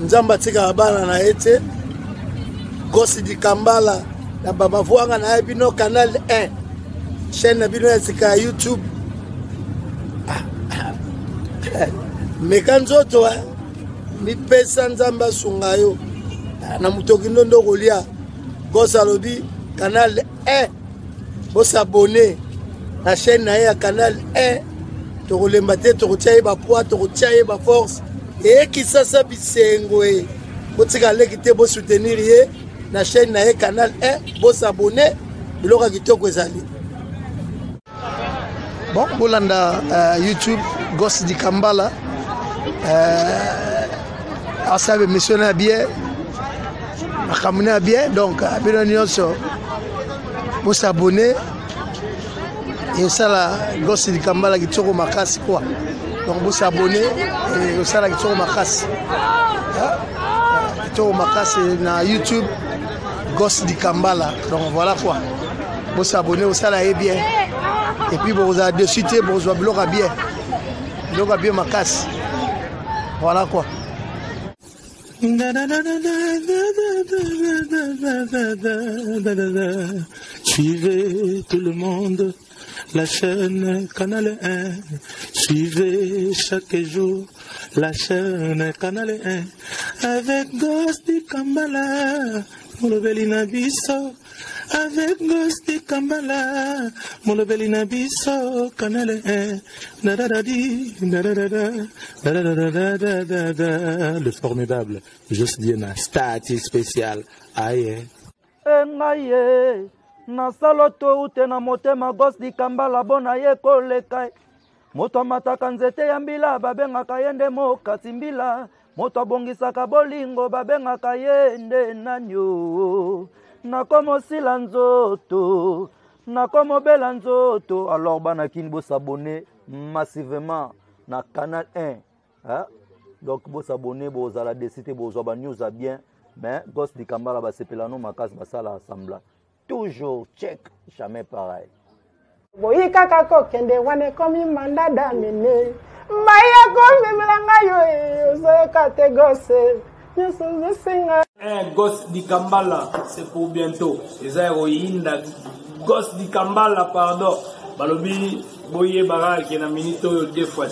nzamba tika bana na ete Gosse di Kambala na baba vuanga na bino canal 1 chaîne na bino ya YouTube mekanzoto mi pesa nzamba sungayo na mutoki ndondo kolia Gosse alobi canal 1 bo s'abonner la chaîne na canal 1 to kolemba te to kotia ba poids to kotia ba force et qui ça bisengo bo tika leki te bo soutenir ye na chaîne na canal 1 bo s'abonner biloko kitoko ezali bon bolanda YouTube Gosse di Kambala asabe missionnaire bien akamuna bien donc abino nyonso bo s'abonner et ça la Gosse di Kambala kitoko makasi quoi donc vous s'abonner et ça la kitoko makasi kitoko makasi na YouTube Gosse di Kambala donc voilà quoi vous s'abonner au ça la est bien et puis vous avez de suite vous avez bloqué bien makasi voilà quoi. Suivez tout le monde la chaîne Canal 1, suivez chaque jour la chaîne Canal 1 avec Gosse di Kambala, Molobelina Bisso, avec Gosse di Kambala, Molobelina Bisso, Canal 1, le formidable Juste Diena, statut spécial, aïe. Na saloto ute na motema Gosse di Kambala bona ye koleka moto mataka nzete ya mbila babengaka yende mokasi mbila moto abongisaka bolingo babengaka yende nanyo nakomo sila nzoto nakomo bela nzoto alors bana kini bo s'abonner massivement na canal 1 hein? Donc bo s'abonner bo zala décider bo zo ba news a bien mais Gosse di Kambala ba sepelano makasi basala assembla toujours check, jamais pareil. Boyi kaka ko kende wane komi manda damine. Maya komi mlanga yo zo kate Gosse. Yesu singa. Gosse di Kambala, c'est pour bientôt. Les héroïnes Gosse di Kambala pardon. Balobi boye bara ki na minito deux fois.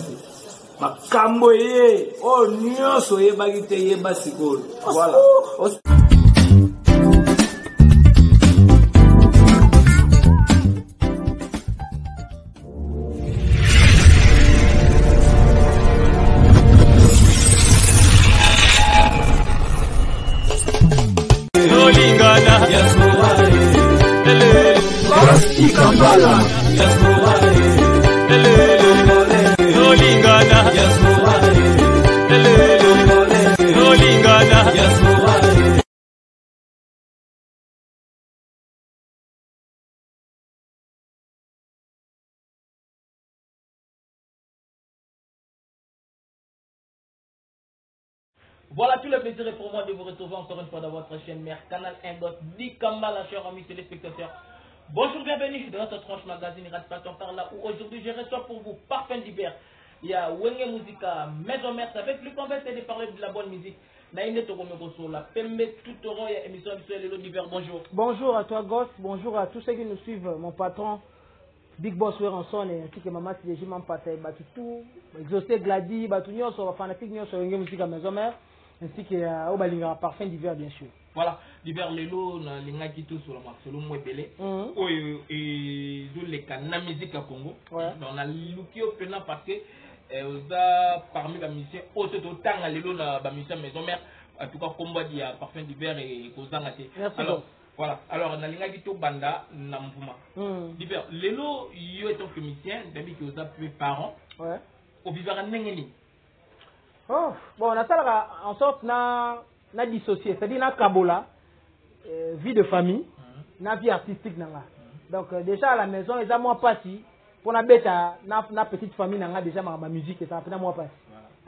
Makambo ye oh nyonso ye bagite ye basikolo. Voilà. Voilà, tout le plaisir est pour moi de vous retrouver encore une fois dans votre chaîne mère Canal 1 Gosse di Kambala, chers amis téléspectateurs. Bonjour, bienvenue dans notre tranche magazine Radpaton par là où aujourd'hui je reçois pour vous Parfum d'hiver. Il y a Wenge Musica, Maison Mère, avec lui qu'on va essayer de parler de la bonne musique. Naïne Togomegoso, la Pembe tout au rond et émission de l'hiver. Bonjour. Bonjour à toi Gosse, bonjour à tous ceux qui nous suivent, mon patron Big Boss Weranson et ainsi que Maman Sideji Mampata, Batutu, Exaucé Gladi, Batunion, sur la fanatique sur Wenge Musica Maison Mère. Ainsi que Obalinga Parfum d'hiver bien sûr. Voilà, l'hiver lelo na linga kitu sur la marque selon moi belé. Et d'où les canaux musique à Congo. On a l'oukio pena parce que parmi la musiciens autant lelo na ba musicien Maison Mère en tout cas combat dit Parfum d'hiver et Kozangate. Alors voilà, alors na linga kitu banda na mvuma. L'hiver lelo yo étant que musicien d'habitude que vous avez parents. Ouais. Au vivre à nengeni. Oh, bon, on a en sorte na dissocié, c'est-à-dire na kabola, vie de famille, na vie artistique nanga. Donc déjà à la maison, ils ont moins parti pour na bêta na petite famille nanga déjà ma musique et ça fait moins parti.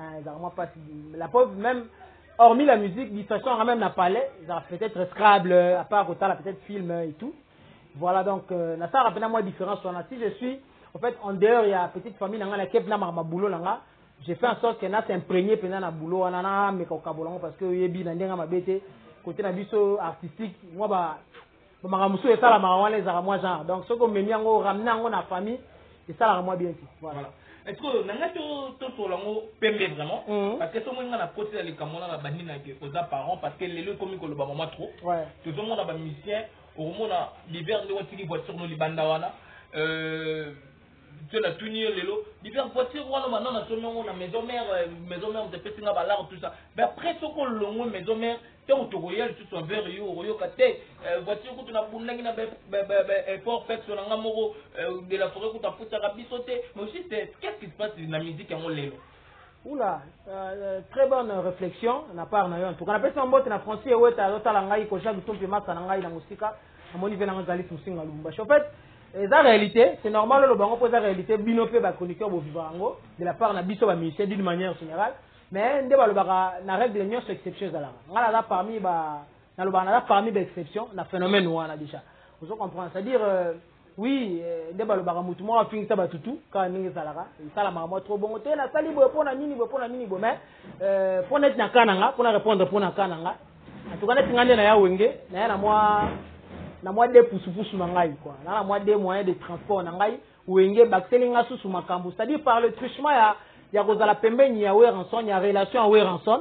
Ils ont moins parti. La pauvre même hormis la musique, distraction quand même n'a pas l'air, ils ont peut-être Scrabble, à part autant la peut-être film et tout. Voilà donc na ça rappelle moi différence. Si je suis en fait en dehors il y a petite famille nanga la kep na ma boulot nanga. j'ai fait en sorte que n'a s'imprégné pendant na boulot anana mais ko kabolongo parce que yebi na ndenga mabete côté na biso artistique moi ba makamusu et ça la mawana les moi genre donc ce que me miango ramener ngo na famille et ça la moi bien voilà. Est-ce que nanga to solango pembe vraiment parce que tout le monde na côté les camona la bandi na que aux parents parce que les comme ko le ba maman trop tout le monde a ba musicien au moment l'hiver de watili voiture no libanda wana tu as tout nié les lots l'hiver voiture wana maintenant na somo na maison mère de pesinga balar tout ça mais après ce qu'on longo maison mère te autoroyal tout soit vers yo royo kate voiture ko tuna bundangi na effort fait sur nga moko de la forêt ko ta puta rabisoté mais aussi c'est qu'est-ce qui se passe dans la musique en lelo. Oula, très bonne réflexion na part na yo en tout cas na pesa mbote na français ouais ta la ngai ko chaque tout pe masa na ngai na musika amoni vena ngazali musinga lumba en fait la réalité c'est normal le bango pose la réalité binopé ba chroniqueur bo vivango de la part na biso ba musicien d'une manière générale mais ndeba le baka na règle de nuance exception zala ngala la parmi ba na le bana parmi ba exception na phénomène wana déjà vous comprenez c'est-à-dire oui ndeba le baka mutu mo afin ça ba tutu ka ningi zalaka sala mama trop bon te na sali bo pona nini bo mais pour net na kananga pour répondre pour na kananga en tout cas net ngande na ya wenge na ya na moi des poussous na ngai quoi na moi des moyens de transport na ngai wenge bakselinga susu makambu c'est-à-dire par le truchement ya kozala pembeni ya weranson ya relation ya weranson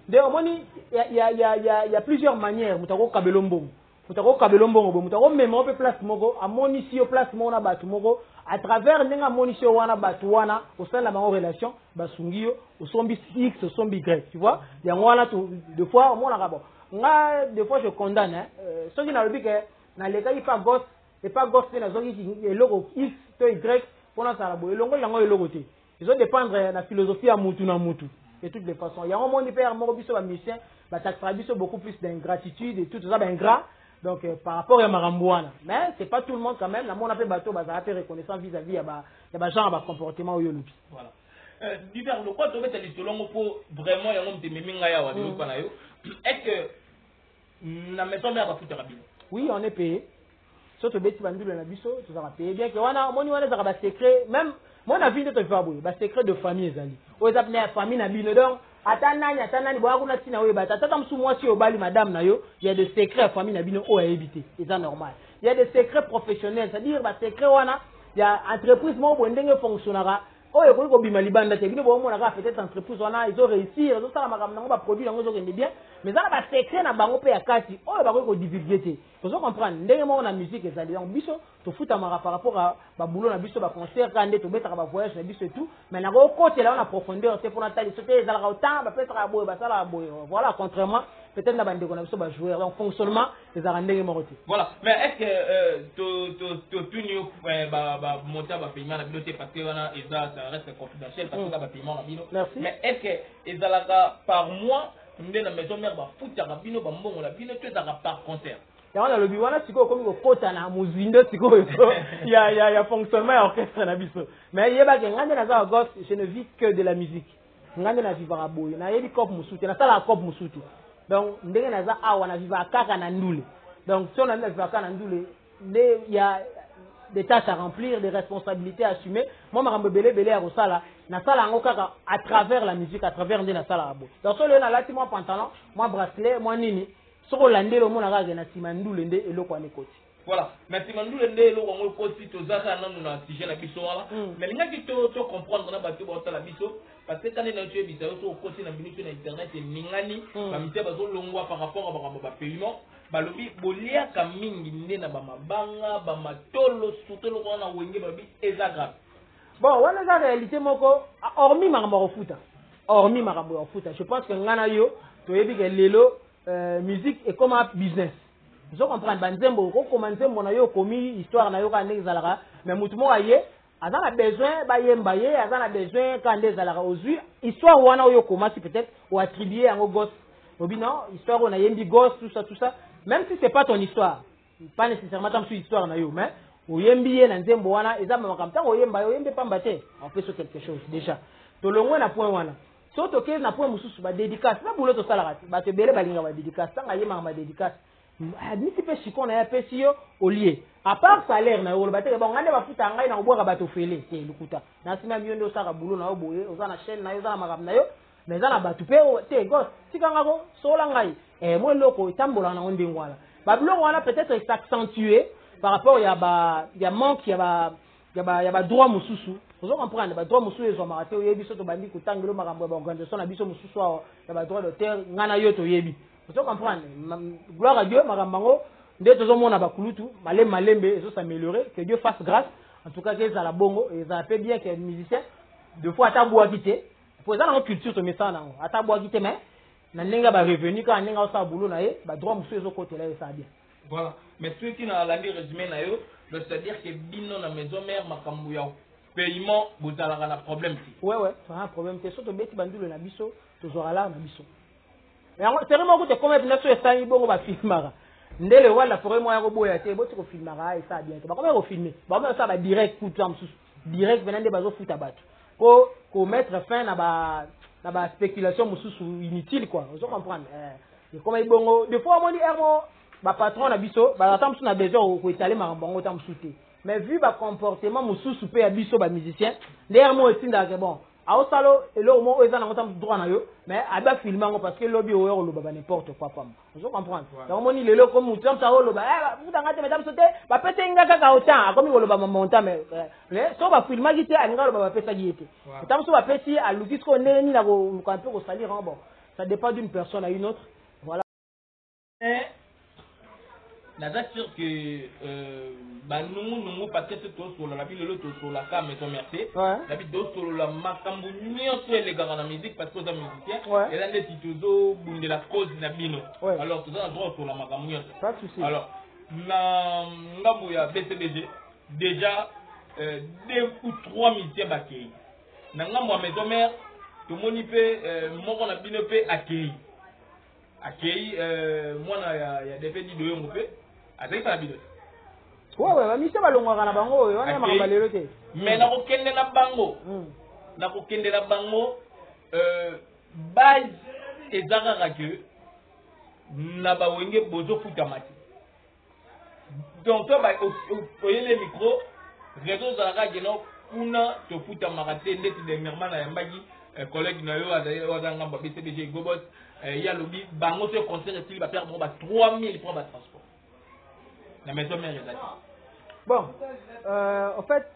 de omoni il y a plusieurs manières mutako kabelombongo mutako memo pe place moko amoni si au place mona batu moko à travers ndenga moni si wana batu wana au sein de la relation basungio au sombi x au sombi y tu vois ya wana deux fois mona rabo nga des fois je condamne ceux qui n'a le que na leka il pas gosse et pas gosse na zongi le logo x to y pour na sala bo elongo yango eloko te ils ont dépendre de la philosophie à mutu na mutu de toutes les façons il y a un monde père moko biso ba musicien ba taxera biso beaucoup plus d'ingratitude et tout ça ba ingrat donc par rapport à maramboana mais c'est pas tout le monde quand même la monde appelle bateau ba za reconnaissant vis-à-vis ya ba genre ba comportement au yolubi voilà divers le quoi to mettre les selon pour vraiment yango mtememinga ya wa de pana yo est que na maison mère ba futa rabino. Oui, on est payé. Surtout beti bandule na biso, tu seras payé bien que wana moni wana za ba secret même mon avis de te faire boy, ba secret de famille ezali. O ezap na famille na bino donc atanani bo akuna tina we ba tata msu mwasi obali madame na yo, il y a des secrets à famille na bino o à éviter, c'est ça normal. Il y a des secrets professionnels, c'est-à-dire ba secret wana il y a entreprise mo bo ndenge fonctionnera. Oh, il faut que Malibanda, c'est bon, on a peut-être entreprise, ils ont réussi, ils ont ça, ma produit, ils ont bien, mais ça va secret na bango pe akati, oh, il va divulguer. Vous comprenez, dès que on a musique, ça dit, on biso, to fout à par rapport à boulot, na biso, concert, quand on met à voyage, na biso et tout, mais na côté là, on a profondeur, c'est pour la taille, sauter, ça la autant, peut-être à boy, ça la boy, voilà, contrairement, peut-être na bande qu'on a biso, jouer, donc fonctionnement, les arrendés mortés. Voilà, mais est-ce que tout new, monter à paiement, la bibliothèque, parce que on a, ça reste confidentiel, parce que on a paiement, la bibliothèque. Mais est-ce que, ils ont par mois, nous la maison mère, foutre à bino, bon, la bibliothèque, par concert. Dans le biwana siko comme ko kota na muzindo siko il y a fonctionnement orchestre na biso mais yeba ke ngande na za gosse je ne vis que de la musique ngande na vivra boy na yebi cop musuti na sala cop musuti donc ndenge na za awa na vivra kaka na ndule donc si on a vivra kaka na ndule il y a des tâches à remplir des responsabilités à assumer moi makambo belé ya kosala na sala ngo kaka à travers la musique à travers ndena sala boy donc so le na lati moi pantalon moi bracelet moi nini soko landelo mona ka na simandule nde eloko ane koti voilà mais simandule nde eloko ngo koti to zaka nanu na sujet na biso wala mais linga ki to comprendre na bato ba la biso parce que quand na tu ebisa so koti na biso na internet et mingani ba mite bazo longwa par rapport à ba paiement balobi bolia ka mingi nde na ba mabanga ba matolo sutelo na wenge ba bi ezagra bon wana za réalité moko hormis makambo futa je pense que ngana yo to yebi ke lelo musique est comme un business. Vous comprenez, banzembo, comment nzembo na yo komi histoire na yo ka ndenge zalaka, mais mutu mo aye, azana besoin ba yembaye, azana besoin ka ndenge zalaka ozui, histoire wana yo komasi peut-être ou attribuer en gosse. Obi non, histoire on a yembi gosse tout ça, même si c'est pas ton histoire, pas nécessairement tam sur histoire na yo, mais o yembi na nzembo wana ezama makamta o yemba yo yembe pambate, on fait sur quelque chose déjà. To longwe na point wana. Surtout que na point mususu ba dédicace na boulot to salaka ba te bele balinga ba dédicace tanga yema ba dédicace admisi pe chicon na ya pesi yo olie à part salaire na yo bateke bon ngande bafuta ngai na obwaka bato fele te lukuta na sima miondo saka boulot na yo boye oza na chaîne na yo za na makambo na yo mais za na bato pe te gos tikanga ko sola ngai moi loko tambola na onde ngwala ba biloko wana peut-être s'accentuer par rapport ya manque ya ba droit mususu vous comprendre ba droit mususu ezo maraté oyebi soto bandi kutangelo makambo ba organisation na biso mususu ya ba droit d'auteur ngana yo to yebi vous comprendre gloire à Dieu makambo nde tozomona bakulutu malembe ezo s'améliorer que Dieu fasse grâce en tout cas que ça la bongo et ça fait bien que musicien deux fois ata boa kité pour ça dans culture to mesa na ata boa kité mais na ndenge ba revenu quand ndenge osa boulot na ye ba droit mususu ezo côté là ça bien. Voilà, mais ceux qui n'ont pas résumé, c'est-à-dire que bino na maison mère makambu ya paiement, vous avez un problème. Ouais, c'est un problème. C'est surtout bêti bandule na biso, toujours là na biso. Et c'est vraiment que comme na so esa ibongo ba filmara. Ndele wala forêt moi ya boya te, boti ko filmara et ça bien. Ba comment ko filmer? Ba même ça ba direct coup tam sous. Direct venande bazo futa bato. Ko mettre fin na ba spéculation mususu inutile quoi. Vous comprenez? Et comme ibongo, des fois on dit ba patron na biso ba tamsu na besoin ko étaler makambo tamsu te mais vu ba comportement mususu pe ya biso ba musicien d'ailleurs moi aussi ndaka bon a osalo elo mo eza na tamsu droit na yo mais aba filmer ngo parce que lobby o yo lo ba n'importe quoi pam vous comprenez donc moni lelo comme mutam sa lo ba vous ngate madame sote ba pete ngaka ka autant comme lo ba monta mais so ba filmer gite anga lo ba pesa gite tamsu ba pesi a luki ko neni na ko kampe ko salir bon ça dépend d'une personne à une autre voilà. La date sûr que nous peut-être tous sur la ville l'autre sur la cam et merci la ville d'autres sur la makambu nyonso les gars dans la musique parce que les musiciens et là les tituzo bunde la cause na bino alors tout ça droit sur la makambu nyonso pas de souci alors na ngambo ya BCBG déjà 2 ou 3 musiciens bakei na ngambo ya maison mère tout moni pe moko na bino pe akei moi ya defendi do yongo pe azai ta bido ouais mi se balongwa kana bango wana makamba lelo te mais na ko kende na bango base ezaka que na ba wenge bozo futa mati donc to ba oyele micro réseau zaka geno kuna to futa makate ndeti dernièrement na yambaki collègue na yo azanga ba BCBG Gobos ya lobi bango se concert style ba perdre ba 3000 pour ba transport la maison mère bon en fait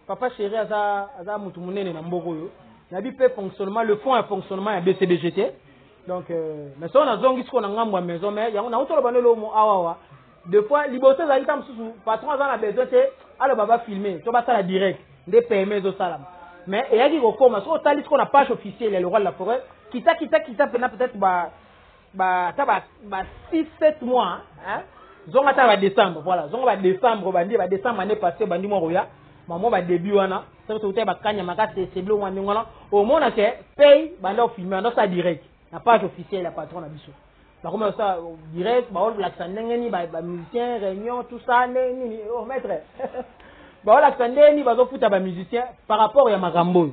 papa chéri aza mutu munene na mboko yo na bi pe fonctionnement le fond et fonctionnement ya BCBGT donc mais ça on a zongi ce qu'on a ngambo maison mère yango na utolo banelo mo awawa deux fois liberté za itam susu patron za na besoin te alors baba filmer to ba sala direct des PME zo salam mais et yaki ko koma so tali ce qu'on a page officielle le roi de la forêt kita peut-être ba 6-7 mois hein zonga ta ba décembre voilà zonga ba décembre bandi ba décembre année passée bandi mo roya maman ba début wana ça to ba kanya makate c'est bleu wana ngona au moins que paye banda filmer dans ça direct la page officielle la patron na biso ba comme ça direct ba on l'accent ngeni ba musicien réunion tout ça ni oh maître ba on l'accent ni ba zo futa ba musicien par rapport ya makambo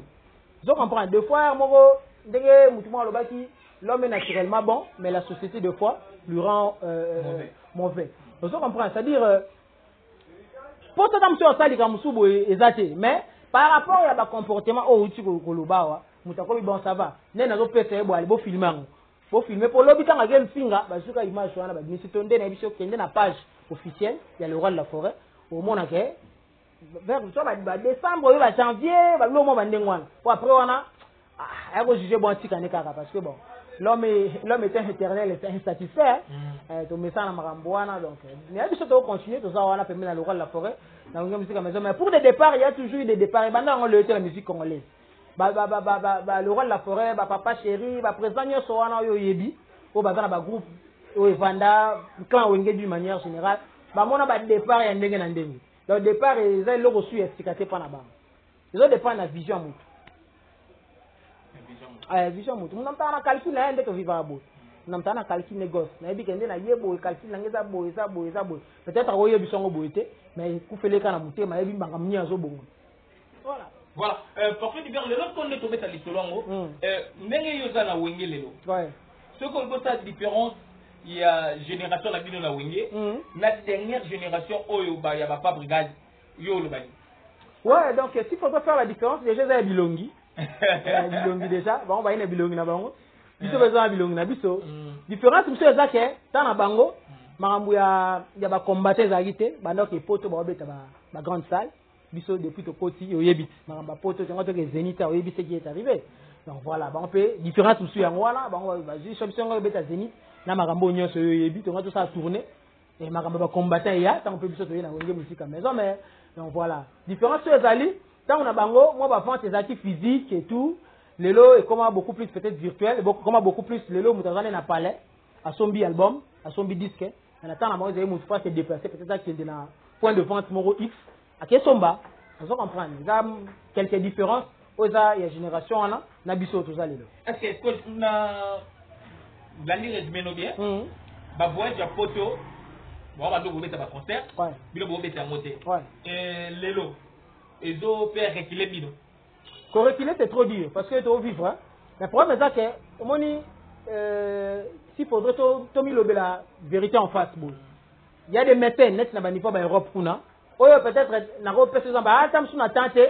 zo comprendre deux fois moko ndenge mutu mo lobaki l'homme est naturellement bon mais la société de fois lui rend mauvais vous comprenez c'est-à-dire pour ça tam sur ça les kamusubo ezate mais par rapport à ba comportement au uti ko lobawa mutako bon ça va nena zo pesa ebo ali bo filmer pour lobi tanga gen finga ba suka image wana ba misi tonde na biso kende na page officielle ya le roi de la forêt au mona ke vers so ba décembre ba janvier ba lomo ba ndengwana pour après wana ah ko juger bon tika ne kaka parce que bon l'homme est éternel et insatisfait to messana makambo wana donc mais biso to continuer to ça wana permet na le roi de la forêt na ngam musique maison mais pour des départs il y a toujours eu des départs et maintenant on le la musique congolaise le roi de la forêt papa chéri président nyoso wana yo yebi o bazana ba groupe o evanda clan wenge d'une manière générale mona ba départ ya ndenge na ndenge donc départ ezali loko su efficacité pa na bango ils dépend na vision mutu vision mutu mnamtana calcul na ndeko viva bo mnamtana calcul négoce na yebi kende na yebo calcul na ngeza bo eza bo peut-être ko yebi songo boité mais ku feleka na mutema yebi mbanga mnya zo bongo voilà parfait du le lot qu'on est tombé à l'isolongo ndenge yo za na wenge lelo ouais ce qu'on peut ça différence il y a génération la bino na wenge la dernière génération oyo ba ya ba pas brigade yo le bani. Ouais, donc s'il faut faire la différence, déjà il y a bilongi. Bilongi déjà, bon on va y a bilongi na bango. Biso besoin bilongi na biso. Différence monsieur ezake tant na bango makambo ya ba combattre za gite bando ke poto ba obeta ba grande salle. Biso depuis to koti oyebit makambo poto tango to ke Zénith oyebi ce qui est arrivé. Donc voilà, on peut différence monsieur yango wana bango ba juste biso ngo beta Zénith na makambo nyonso oyebi tango to ça tourner et makambo ba combattre ya tango pe biso to yena ngenge musique à maison mais donc voilà, différence sur les alliés, tant on a bango, moi bah prendre tes actifs physiques et tout, le lot est comment beaucoup plus peut-être virtuel, comment beaucoup plus le lot moutazane na palais, à son album, à son disque, en attendant moi j'ai mon pas se déplacer peut-être qu'il est dans point de vente Moro X, à quel somba, on s'en comprend, il y a quelques différences, il y a génération là, na biso tout ça les lots. Est-ce que na blandi résumé no bien, bah voyage à photo. Bon, on va donc mettre un concert. Ouais. Bilo bo mettre un moté. Ouais. Et lelo. Et zo père reculer bino. Qu'on reculer c'est trop dur parce que tu vas vivre. Hein. Le problème c'est que moni s'il faudrait to mi lobe la vérité en face bon. Il y a des médecins net na bani pas ba Europe kuna. Oyo peut-être na ro pese zamba atam suna tante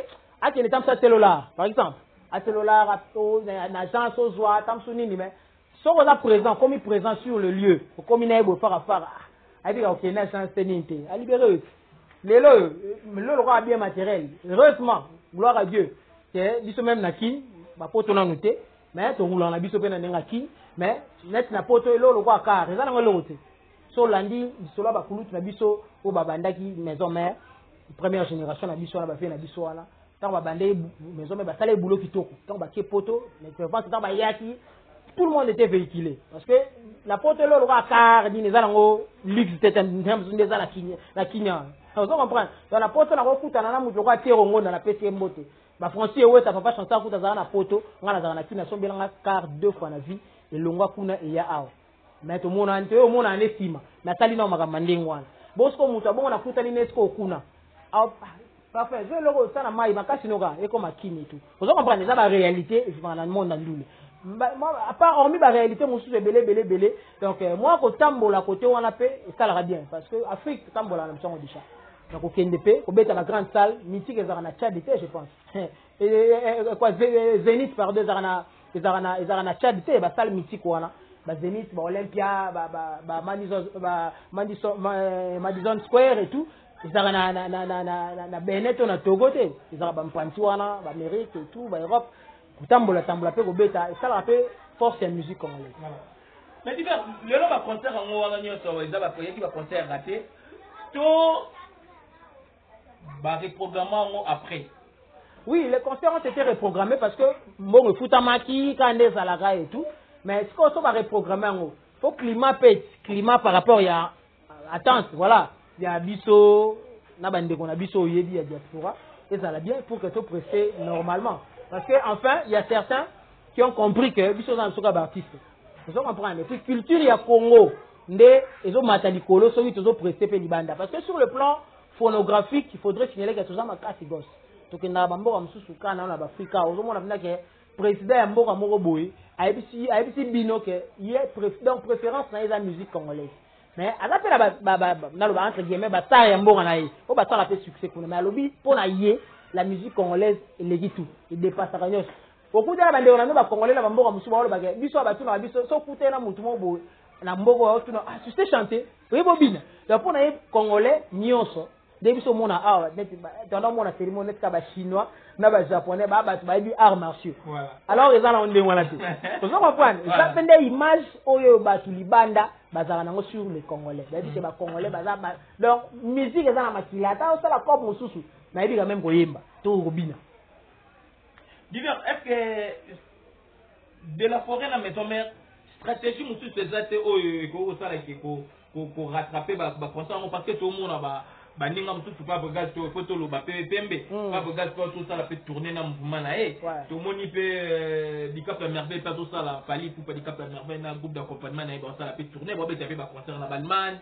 a qui ne tam sa cellulaire par exemple. A cellulaire a to na agence au zoa tam sunini mais so on a présent comme il présent sur le lieu comme il est beau faire affaire. Il ok, na chance teninte. A libérer. Le roi bien matériel. Heureusement, gloire à Dieu. Que biso même na kin, ba poto na noté, mais to roulant na biso pe na nga kin, mais net na poto le roi car, eza na ngolote. So landi biso la ba kulutu na biso o ba bandaki maison mère, première génération na biso na ba fait na biso wana. Tant ba bandé maison mère ba salé boulot kitoko. Tant ba ke poto, mais tant ba yaki tout le monde était véhiculé parce que la porte là le roi car dit les alango luxe c'était un des ala la kinya on comprend dans la porte là on kuta na mu roi terongo na la PC mbote ba français ouais ça papa chanter kuta za na poto ngana za na kinya so belanga car deux fois na vie et longwa kuna et ya ao mais to mona ante o mona anestima na tali na makambo ndengwana bosko mutu abongo na kuta ni nesko kuna au parfait je le ça na mai makasi noka et comme akini tout on comprend ça la réalité et dans le monde ndule à part hormis la réalité mon souci belé donc moi ko tambola côté wana pe ça la bien parce que Afrique tambola na msongo déjà donc au KNDP ko beta la grande salle mythique ezara na Tchad je pense et quoi Zénith pardon ezara na Tchad ba salle mythique wana ba Zénith ba Olympia ba Madison Square et tout ezara na Beneto na Togo te ezara ba mpanti wana ba Amérique et tout ba Europe tambola pe ko beta ça la pe force en musique congolaise. Mais divers le long va concert en wana nyoso eza ba projet qui va concert raté to ba reprogrammement après. Oui, les concerts ont été reprogrammés parce que bon futamaki kande salaka et tout mais ce qu'on va reprogrammer en faut climat par rapport à attente voilà il y a biso na bande qu'on a biso yebi ya diaspora et ça la bien pour que tout pressé normalement. Parce que enfin, il y a certains qui ont compris que biso dans soka ba artiste. Vous comprenez? Et puis culture ya Congo, ndé ezo matalikolo so vite ezo prester pe libanda parce que sur le plan phonographique, il faudrait signaler que tout ça makasi gosse. To ke na bamboka mususu kana na ba Afrika, ozo mona bina ke président ya mboka moko boy, ayebisi bino ke yé donc préférence na eza musique congolaise. Mais ala pe na lo entre guillemets ba ta ya mboka na ye. O ba ta la pe succès kuna mais alobi pona yé la musique congolaise elegi tout il dépasse la nyos beaucoup de la bande on a ba congolais la mboka musu ba ba biso ba tuna biso so kuté na mutu mo bo na mboka tuna ah tu sais chanter oui bobina donc on a congolais nyonso de biso mona ah dans mona cérémonie ka ba chinois na ba japonais ba bi arts martiaux voilà alors ils allons ndé wana te vous comprenez ça pende image oyo ba tulibanda bazala nango sur les congolais c'est ba congolais baza donc musique eza na makila ta ça la cop mususu na yebi quand même koyemba to robina divers est-ce que de la forêt na maison mère stratégie mususu c'est te oyo ko sala ko rattraper ba concert parce que tout le monde ba ninga mususu pas regarde to photo lo ba pembe pas regarde tout ça la fait tourner na mouvement na e to moni pe bicap la merveille pas tout ça la fali pour bicap la merveille na groupe d'accompagnement na ba ça la fait tourner ba be ba concert na Balman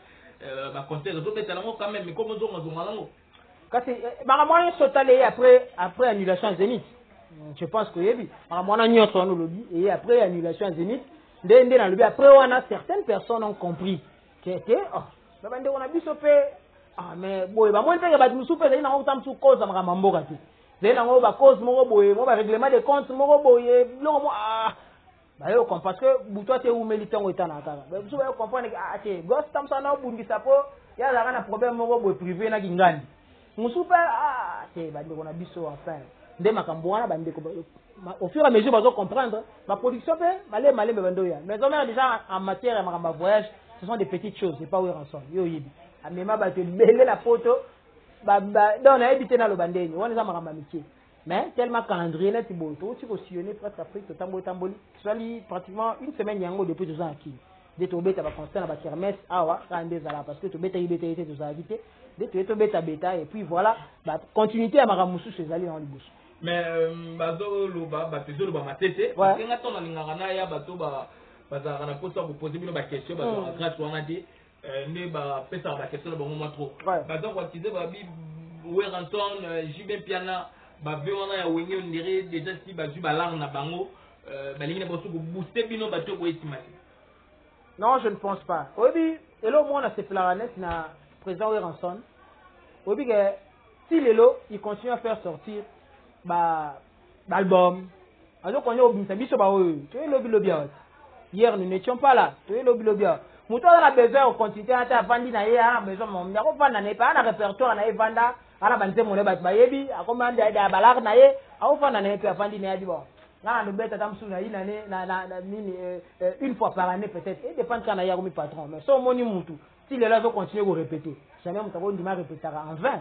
ba concert zo beta nango quand même mais comme zo nango kasi ba moyen sauter après annulation Zénith je pense que yebi ba moyen nyonso no lobi et après annulation Zénith Après, on a certaines personnes ont compris que on a vu ce fait. Ah, mais bon, moi, je vais vous souper, il y a un peu de cause à Mamamboga. Il y a un cause, moi, règlement de compte, moi, parce que toi, tu es où militant ou état natal. Vous pouvez comprendre que, gosse, tam ça, non, bundi sapo, il y a un problème, moi, privé, na gingani. Vous souper, on a vu ça, enfin. Au fur et à mesure, on va comprendre, ma production, mais déjà, en matière de voyage, ce sont des petites choses, c'est pas où ils en sont. Mais ma te belé la photo on a évité dans le bandé on les a marre amitié mais tellement calendrier là tu boto tu cautionner presque Afrique tamboli soit pratiquement une semaine yango depuis 2 ans aquí de to beta ba constant ba kermesse awa quand des ala parce que to beta ibeta était to invité de to beta et puis voilà ba continuité à maramusu chez ali dans le bouche mais bazo loba ba tezo loba matete parce que ngato na lingana ya bato ba bazara na posa vous poser bino ba question ba grâce wana dit ne ba pesa ba question ba moment trop ba donc watize ba bi Weranton Jibin Piana ba veona ya wengi on dirait déjà si ba ju ba langue na bango ba lingi na bosu ko booster bino ba to ko estimati. Non, je ne pense pas. Oui, et là on a ces plananes na président Weranton. Oui que si lelo il continue à faire sortir ba album alors qu'on est au biso ba tu es lobby hier nous n'étions pas là tu es lobby muto a besoin de continuer à vendre na ya besoin mon ndako vendre na pas na répertoire na vanda ala banze mo le ba yebi akomande ya balar na ye au vendre na pe vendre na di bon na no beta tamsu na ina na nini une fois par année peut-être et dépend quand na ya comme patron mais so moni mutu si les là veut continuer à répéter jamais mutako ndima répétera en vain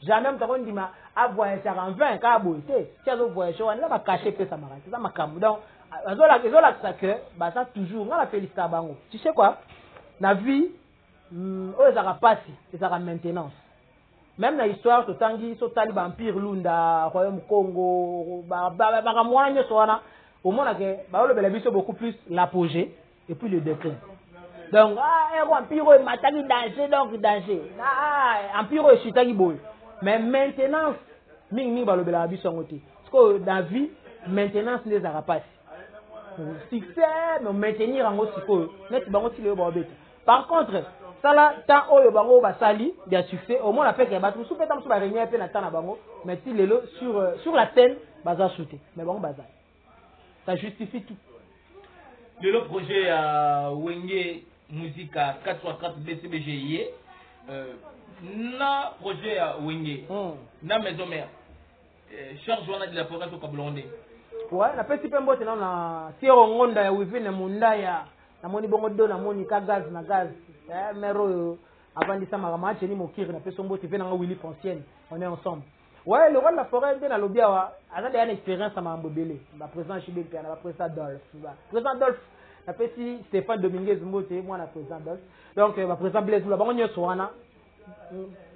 jamais mutako ndima a voyager en vain ka boité si azo voyager on va cacher pe ça marque ça makambu donc azola ça que bah ça toujours on la félicite bango tu sais quoi la vie ça va passer ça va maintenance même la histoire to tangi so taliba empire lunda royaume Congo ba kamwanyo so wana au moins que ba le bela biso beaucoup plus l'apogée et puis le déclin donc empire mataki danger donc danger empire chitaki boy mais maintenance mingi ba le bela biso ngote parce que dans la vie maintenance les a passer succès mais maintenir en aussi net bango ti le ba beta par contre ça là tant oyo bango ba sali bien succès au moins la fait que ba tout soupe tam so ba réunion pe na tant na bango mais ti lelo sur la scène baza shooter mais bango baza ça justifie tout le projet Wenge musique à 4x4 BCBGI na projet Wenge na maison mère charge wana de la province au Kablonde. Ouais, la petite pembo tena na siro ngonda ya wivine munda ya na moni bongo do na moni ka gaz na gaz mero avandisa magamache ni mokiri na peso mbote vena nga Willy Foncienne on est ensemble. Ouais, le rôle de la forêt de la lobia wa azade une expérience à mambo belé ba président Chibé Piana ba président Dolph président Dolph la petit Stéphane Dominguez mbote moi na président Dolph donc ba président Blaise la bango nyoso wana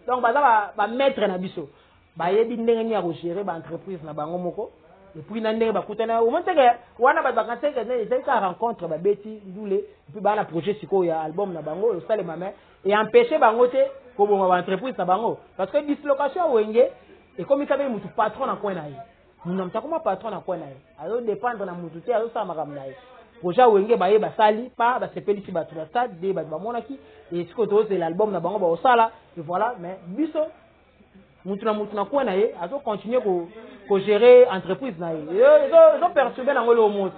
donc ba maître na biso ba yebi ndenge ni ya gérer ba entreprise na bango moko. Et puis nandé ba kutana au moment que wana ba vacances que c'est une rencontre ba beti doulé et puis ba na projet siko ya album na bango le sale maman et empêcher bango te ko bon ba entreprise na bango parce que dislocation wenge et comme ça be mutu patron na coin na ye nous mta comme patron na coin na ye alors dépendre na mutu te alors ça makam na ye projet wenge ba ye ba sali pa ba sepeli si ba tu la stade de ba monaki et siko to c'est l'album na bango ba osala et voilà mais biso mutu na coin na ye azo continuer ko gérer entreprise na ils ont perturbé dans le monde.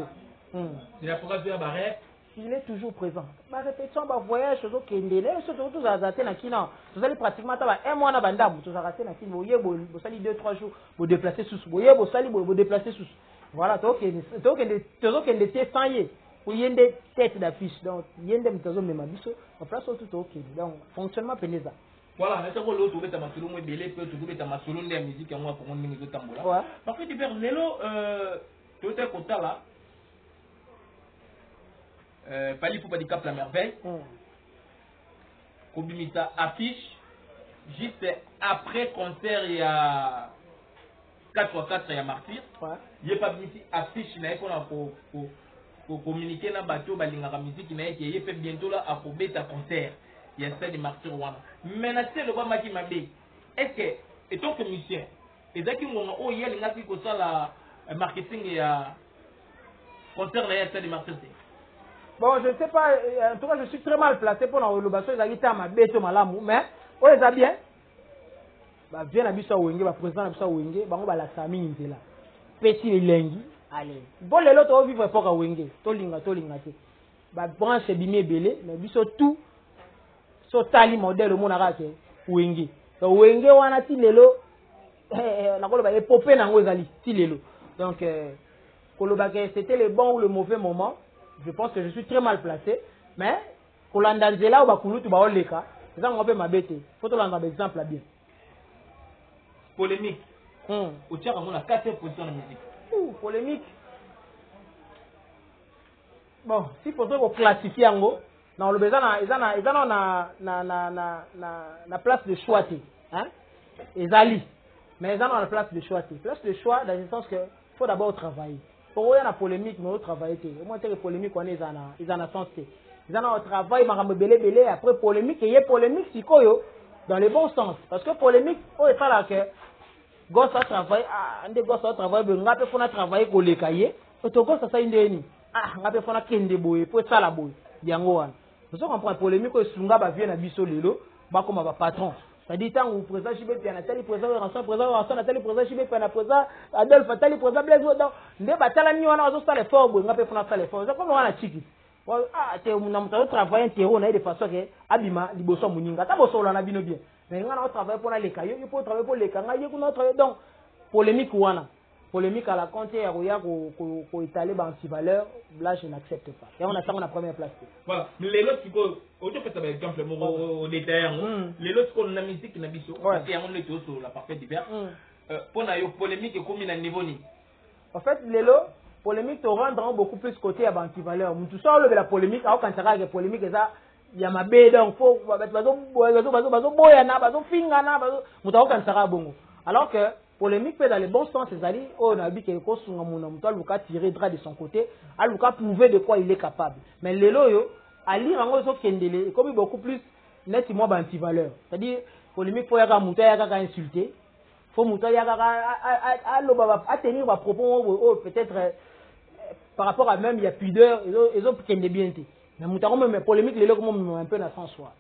Il a progressé à Barret. Il est toujours présent. Ma répétition ba voyage zo kendele surtout tous azaté na kina. Vous allez pratiquement taba un mois na banda vous azaté na kina boye bo sali 2-3 jours vous déplacer sous boye bo sali bo déplacer sous. Voilà to kende té sans yé. Ou yende tête d'affiche donc yende mtazo mema biso en place tout OK. Donc fonctionnement peneza. Voilà, mais c'est quoi l'autre bête à ma solo moi belé peut tout bête à ma solo de musique à moi pour mon numéro tambola. Parce que du père Lelo tout est côté là. Pali pour pas dire cap la merveille. Kobimita affiche juste après concert il y a 4x4 il y a Martyr. Il y a pas ici affiche na ko na pour communiquer na bateau balinga musique na qui il fait bientôt là à pour bête concert. Il y a ça de Martyr wana. Mais na c'est le ba maki mabe. Est-ce que et tant que musicien, et dès qu'il m'a oh hier il a la marketing et concert là il y a ça de Martyr. Bon, je ne sais pas, en tout cas, je suis très mal placé pour le bassin, ils ont ma bête au malamou, mais, on les a bien. Bah, viens à Bissau Wenge, bah, président à Bissau Wenge, bah, on va la famille, là. Petit les lengi, allez. Bon, les autres, on vivre pas à Wenge, tolinga, bah, branche bimé belé, mais Bissau tout, so tali modèle au monde arabe, Wenge. Donc, Wenge, on a ti lelo, la coloba est popé dans Wezali, ti lelo. Donc, c'était le bon ou le mauvais moment. Je pense que je suis très mal placé. Mais, pour l'andanzela ou bakulu, tu vas au leka. C'est ça qu'on appelle ma bête. Faut te rendre un exemple bien. Polémique. Au tient à la 4e position de la musique. Polémique. Bon, si pour toi, on classifie en haut, dans le besoin, ils ont la place de choix. Hein? Ils allient. Mais ils ont la place de choix. Place de choix, dans le sens que faut d'abord travailler. Pour eux, il y a la polémique, mais on travaille. Au moins, c'est que polémique, on est ils en sens. Ils en ont un travail, belé, après polémique, et il y a polémique, c'est quoi, dans le bon sens. Parce que polémique, on est pas là que, gosse à travail, un des gosses à travail, on a fait qu'on a travaillé pour les cahiers, et ton gosse à ça, il est on a fait qu'on a qu'un des boys, pour ça la boy, bien goan. Nous sommes en train de polémique, et Sunga va venir à Bissau Lelo, bah comme un patron. C'est-à-dire, tant que le président Chibé, puis Nathalie, président Ranson, Nathalie, président Chibé, puis président Adolphe, Nathalie, président Blaise, donc, ne batala ni wana wazo sala effort, on a fait faire sala effort. C'est comme on a chiki. Ah, tu as travaillé un terreau, on a de façon que Abima, Liboso Mouninga, tu as besoin de la bien. Mais on a travaillé pour les cailloux, il faut travailler pour les cangailles, il faut travailler. Donc, polémique wana. Polémique à la compte, il y a qu'on étaler dans anti-valeur, là je n'accepte pas. Et on attend la première place. Voilà. Mais les autres, aujourd'hui, c'est un exemple, au détail, les autres, qu'on a musique, qui n'a pas parce qu'il y a un autre sur la parfaite divers. Pour la polémique, et combien de niveau ni? En fait, les lots, polémique te rend beaucoup plus côté à anti-valeur. Tout ça, la polémique, alors quand tu as la polémique, ça, il y a ma bête, donc, faut, alors que, polémique peut dans le bon sens, c'est-à-dire, on a dit que Luka tirer drap de son côté, à Luka prouver de quoi il est capable. Mais les loyaux, à lire en gros, c'est comme beaucoup plus nettement anti-valeur. C'est-à-dire, polémique, faut y avoir insulter, faut monter à tenir ma propos, peut-être par rapport à même, il y a pudeur, ils ont pris des bien. Mais même polémique, les loyaux, un peu dans son choix.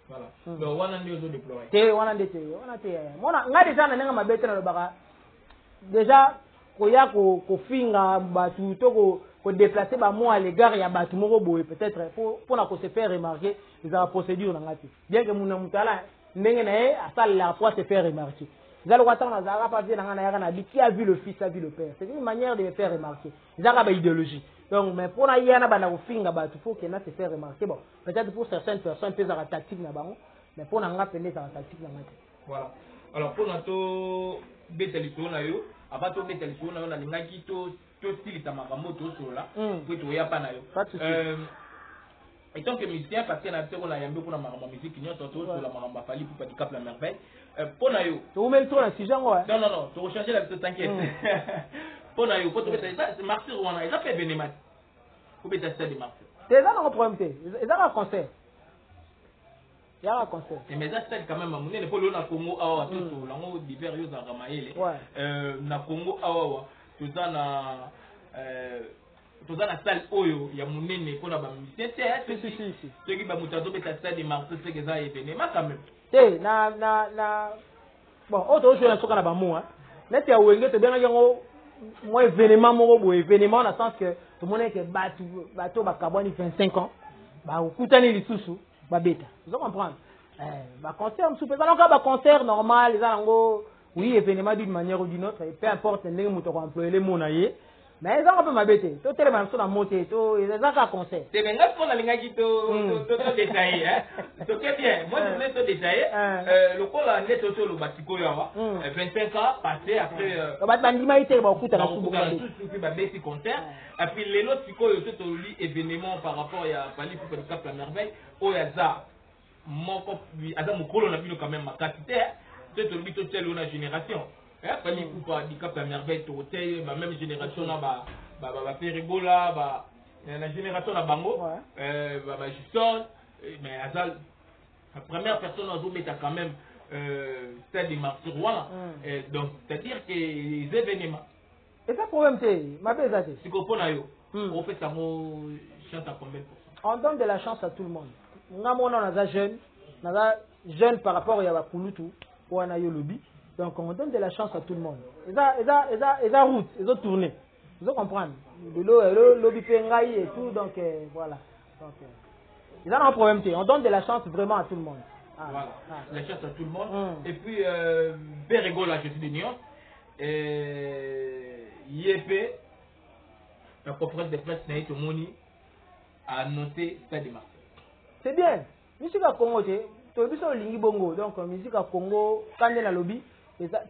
Voilà. Donc, on a déploré. On a déjà ma bête dans le bara. Déjà, il y a qu'on finga, qu'on déplacer moi à l'égard, il y a batu moko boy peut-être pour qu'on se faire remarquer, ils ont la procédure dans la tête. Bien que mon amutala n'engene à ça la fois se faire remarquer. Ils ont le droit de pas dire dans qui a vu le fils, a vu le père. C'est une manière de me faire remarquer. Ils ont la idéologie. Donc, mais pour la yana bana finga batu faut que na se faire remarquer. Bon, peut-être pour certaines personnes peut avoir tactique na bango, mais pour n'anga peine dans tactique na mate. Voilà. Alors pour notre bétalisson na yo, abato bétalisson na yo na lingaki to style tamakamoto sur là, pour to ya pa na yo. Et tant que musicien parce que na teko na yambe pour na maramba musique nyonso to sur la maramba fali pour pas la merveille. Pour na yo. To même toi si genre Non, to rechercher la petite t'inquiète. Pour na yo, pour to c'est marché rwanda, ils ont fait bénémat. Pour béta ça de marché. C'est ça notre problème, ils ont un concert. Il y a un concert. Mais ça c'est quand même à mon époque là na Congo awa tout sur lango divers yo za ramaele. Na Congo awa tout ça na salle oyo ya munene pour la musicien si ceux qui ba mutazo beta ça de marché c'est que ça événement quand même. Na bon autre chose na soka na ba mo hein. Net ya wenge te benga yango mo événement mo bo événement dans le sens que tout le monde que bateau ba carbone 25 ans ba okutani lisusu ba beta. Vous comprenez? Bah concert concert normal les ango oui événement d'une manière ou d'une autre et peu importe les mots employer les mots naïe mais ils ont un peu ma bête tout tellement sur la montée tout ils ont un concert c'est bien là qu'on a l'ingénieur tout détaillé hein c'est bien moi je voulais tout détailler le col a net sur le bâtiment yawa 25 ans passé après bah bandima était bah écoute la sous bah bête concert et puis les autres psycho tout lui événement par rapport à Fali pour le cap la merveille au hasard moko aza mokolo na bino quand même makati te c'est to bito telle una génération Fali pour di cap la merveille to telle ba même génération na ba Peribola ba la génération na bango ba Juston mais azal la première personne à Zobeta quand même c'est des martyrs voilà donc c'est à dire que les événements Et ça problème c'est ma belle ça. Si qu'on yo, on fait ça chante à combien de pourcents? On donne de la chance à tout le monde. On a jeune par rapport à Yakulutu ou à Nayolobi. Donc on donne de la chance à tout le monde. Et ça route, ils ont tourné. Vous comprenez? Le lobby pengaï et tout, donc voilà. Donc, ils ont un problème. On donne de la chance vraiment à tout le monde. Ah, voilà, la chance à tout le monde. Mm. Et puis, Bérégo, là, je suis d'union. IEP, la conférence de presse Naït Omoni, a noté Stade de Marseille. C'est bien. Musique à Congo, tu as Lingi Bongo. Donc, musique à Congo, quand il y a le lobby,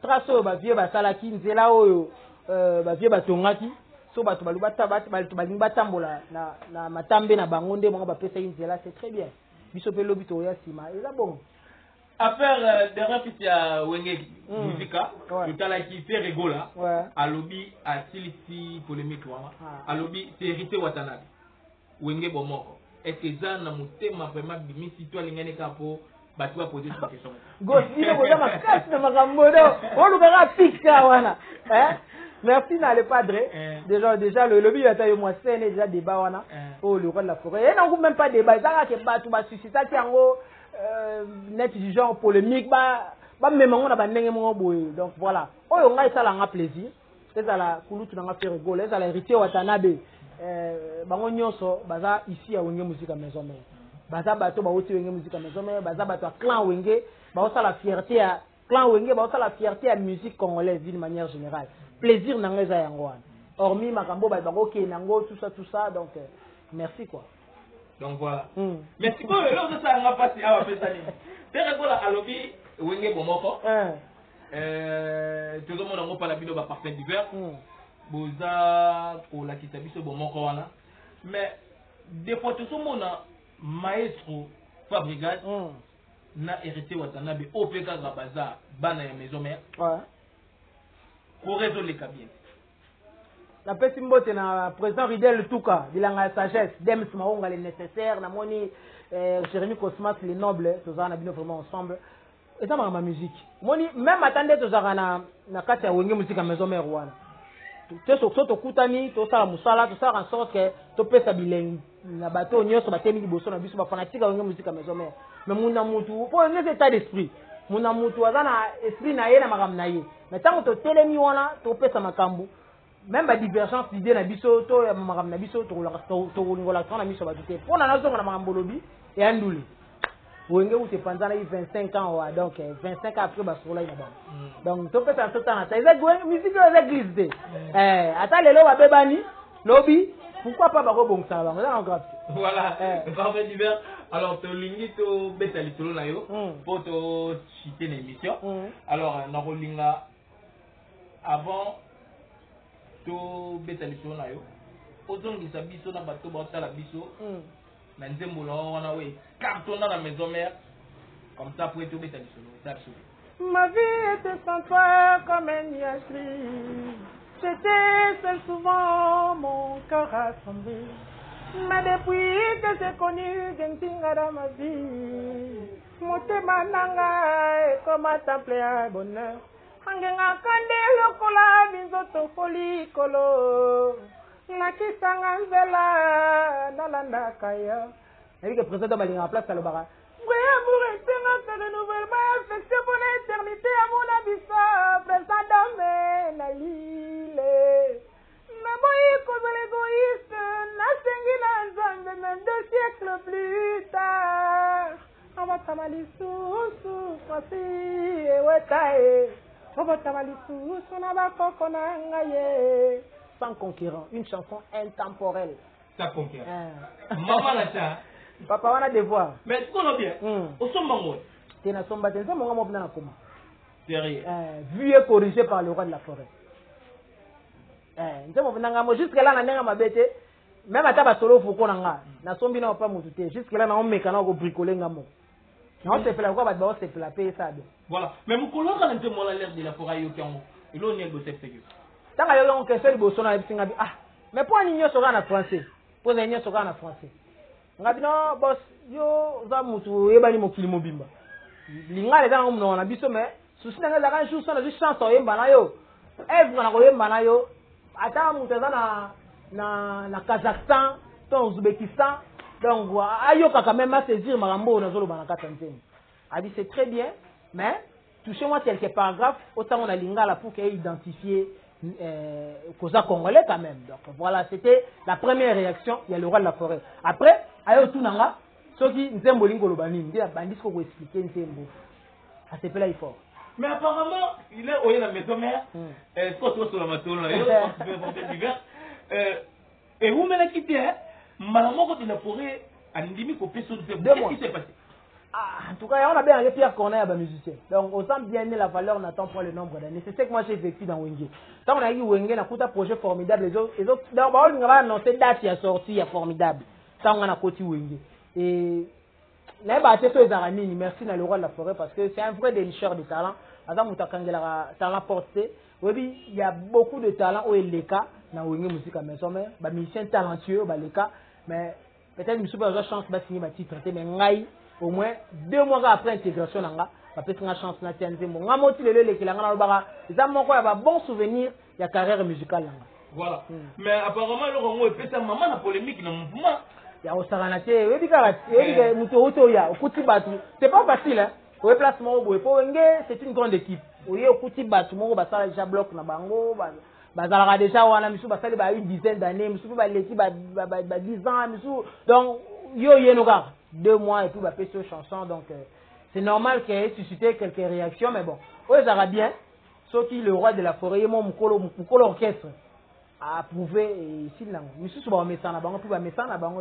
trace ba vieux ba salaki, nzela oyo, ba vieux ba tongaki. So ba to balingi batambola na matambe na bangonde mo ba pesa nzela, c'est très bien. Biso pe lobby to ya sima. Et là bon. Affaire de rafit ya Wenge Musica, le talaki fait rigola. À lobby à Tiliti polémique wana. À lobby c'est hérité Watanabe. Wenge Bomoko. Est-ce que ça na mutema vraiment bimisi toi lingane kapo batu va poser cette question. Gauche, il faut que ma casse de magambodo. On nous verra piquer wana. Hein? Merci na le padre. Déjà le lobby a taillé moi c'est déjà débat wana. Oh le roi de la forêt. Et non même pas débat, ça que batu ba susciter qui en net du genre polémique ba même on a ba ndenge mo boy. Donc voilà. Oh on a ça la plaisir. C'est ça la kulutu na faire rigoler, ça la héritier Watanabe. Bango nyonso baza ici à Wenge Musique à maison mère. Baza bato ba oti Wenge Musique à maison mère, baza bato clan Wenge, ba ça la fierté à clan Wenge, ba ça la fierté à musique congolaise d'une manière générale. Plaisir na ngeza yango wana. Hormis makambo ba bango ke nango tout ça donc merci quoi. Donc voilà. Merci beaucoup. Là ça nga passer à va faire ça. Tere ko la alobi Wenge Bomoko. Tout le monde a pas la vidéo ba parfait d'hiver. Boza ko la kitabiso Bomoko wana. Mais des fois tout le monde maestro Fabricade na hérité Watanabe OPK Gabaza bana ya maison mère. Pour résoudre les cabines. La petite mbote na président Ridel Touka, bilanga sagesse, Dems Maonga les nécessaires, na moni Jérémy Cosmas les nobles, tous on a bien vraiment ensemble. Et ça ma musique. Moni même attendez tous na kati ya Wenge Musique à maison mère wana. Tu so to kutani, to sala musala, to sala en sorte que to pesa bileng na bato nyonso batemi liboso na biso ba fanatique Wenge Musique à maison mère. Mais muna mutu, pour un état d'esprit. Muna mutu azana esprit na ye na makam na ye. Mais tant que to telemi wana, to pesa makambu. Même la divergence d'idées na biso to makam na biso to ngola na biso ba tuté. Pour na nazo na makambo lobi et anduli. Wenge ou te panzana 25 ans donc 25 ans après ba sola ina ba. Donc to pesa to tana ça est musique de l'église. Ata lelo ba bebani lobi pourquoi pas ba ko bongsa ba ngala grave. Voilà. Parfait d'hiver. Alors to lingi to betali tolo na yo pour to citer l'émission. Alors na rolinga avant to betali tolo na yo. Ozongisa biso na bato ba tala biso. Na nzembo na wana we carton dans la maison mère. Comme ça pour to betali tolo. Ma vie était sans toi comme un nuage. J'étais seul souvent, mon cœur a sombré. Mais depuis que j'ai connu Gentinga dans ma vie, motema nanga est comme un temple à bonheur. Angenga kande lokola binzoto foli kolo. Nakisanga nzela nalanda kaya. Et que le président va en place à l'obara. Oui, amour et un renouvellement affecté pour l'éternité à mon abyssa. Président d'homme na l'île. Mais moi, comme l'égoïste, n'a pas même 2 siècles plus tard. On va travailler sous, voici, et ouais, on va travailler sous, on va faire sans conquérant, une chanson intemporelle. Sans conquérant. Maman là ça. Papa, on a des voix. Mais ce qu'on a bien, au sommet, tu n'as pas de comment. Sérieux. Vu et corrigé par le roi de la forêt. Jusque là, même à ta solo faut qu'on a na sombi na pas motuté jusque là na on mekana ko bricoler ngamo na on se fait la quoi ba se fait la payer ça. Voilà, mais mon collègue a un peu moins l'air de la forêt yo kango il on est gossip sécurité tant que yo on que fait bosso na singa bi mais pour nigno soka na français pour nigno soka na français ngabi no boss yo za mutu yebani mokili mobimba lingale za ngomno na biso mais souci na za kan chou na chance oyemba na yo evre na koyemba na yo attends moutaza na Kazakhstan to Ouzbékistan donc ayoka quand même à saisir marambo na zolo banaka tantene a dit c'est très bien mais touchez-moi quelques paragraphes autant on a lingala pour qu'il identifier causa congolais quand même donc voilà c'était la première réaction il y a le roi de la forêt après ayo tunanga soki nzembo lingolo banini ndi bandis ko expliquer nzembo ça s'appelle là fort. Mais apparemment, il est au maison mère, ce qu'on sur la maison, et vous m'avez quitté, maman, quand il a forêt, à l'indimi, qu'on peut se dire, qu'est-ce qui s'est passé? En tout cas, on a bien un Pierre Corneille à musicien. Donc, on sent bien la valeur, on n'attend pas le nombre d'années. C'est ce que moi j'ai vécu dans Wenge. Quand on a eu Wenge, on a un projet formidable. Les autres, d'abord, on a annoncé date qui a sorti, il est formidable. Ça, on a côté Wenge. Et merci à le roi de la forêt parce que c'est un vrai dénicheur de talent. Talent porté. Oui, il y a beaucoup de talents au Eleka dans Wenge musique à maison, mais musiciens talentueux au Baleka. Mais peut-être que je n'ai pas chance de signer ma titre, mais au moins 2 mois après l'intégration, je vais faire une chance de signer. Je vais faire un bon souvenir de la carrière musicale. Voilà. Mais apparemment, le Congo est peut-être maman la polémique dans le mouvement. Il y a aussi c'est pas facile hein au placement au c'est une grande équipe oui au petit bâtiment basala déjà bloc na bango bazala déjà wana misu basali ba une dizaine d'années misu ba l'équipe ba 10 ans misu donc yo yenoka 2 mois et puis ba fait cette chanson donc c'est normal qu'il ait suscité quelques réactions mais bon eux ça bien sauf qui le roi de la forêt mon mukolo orchestre approuvé ici là monsieur souvent mais ça na bango puis ba messana na bango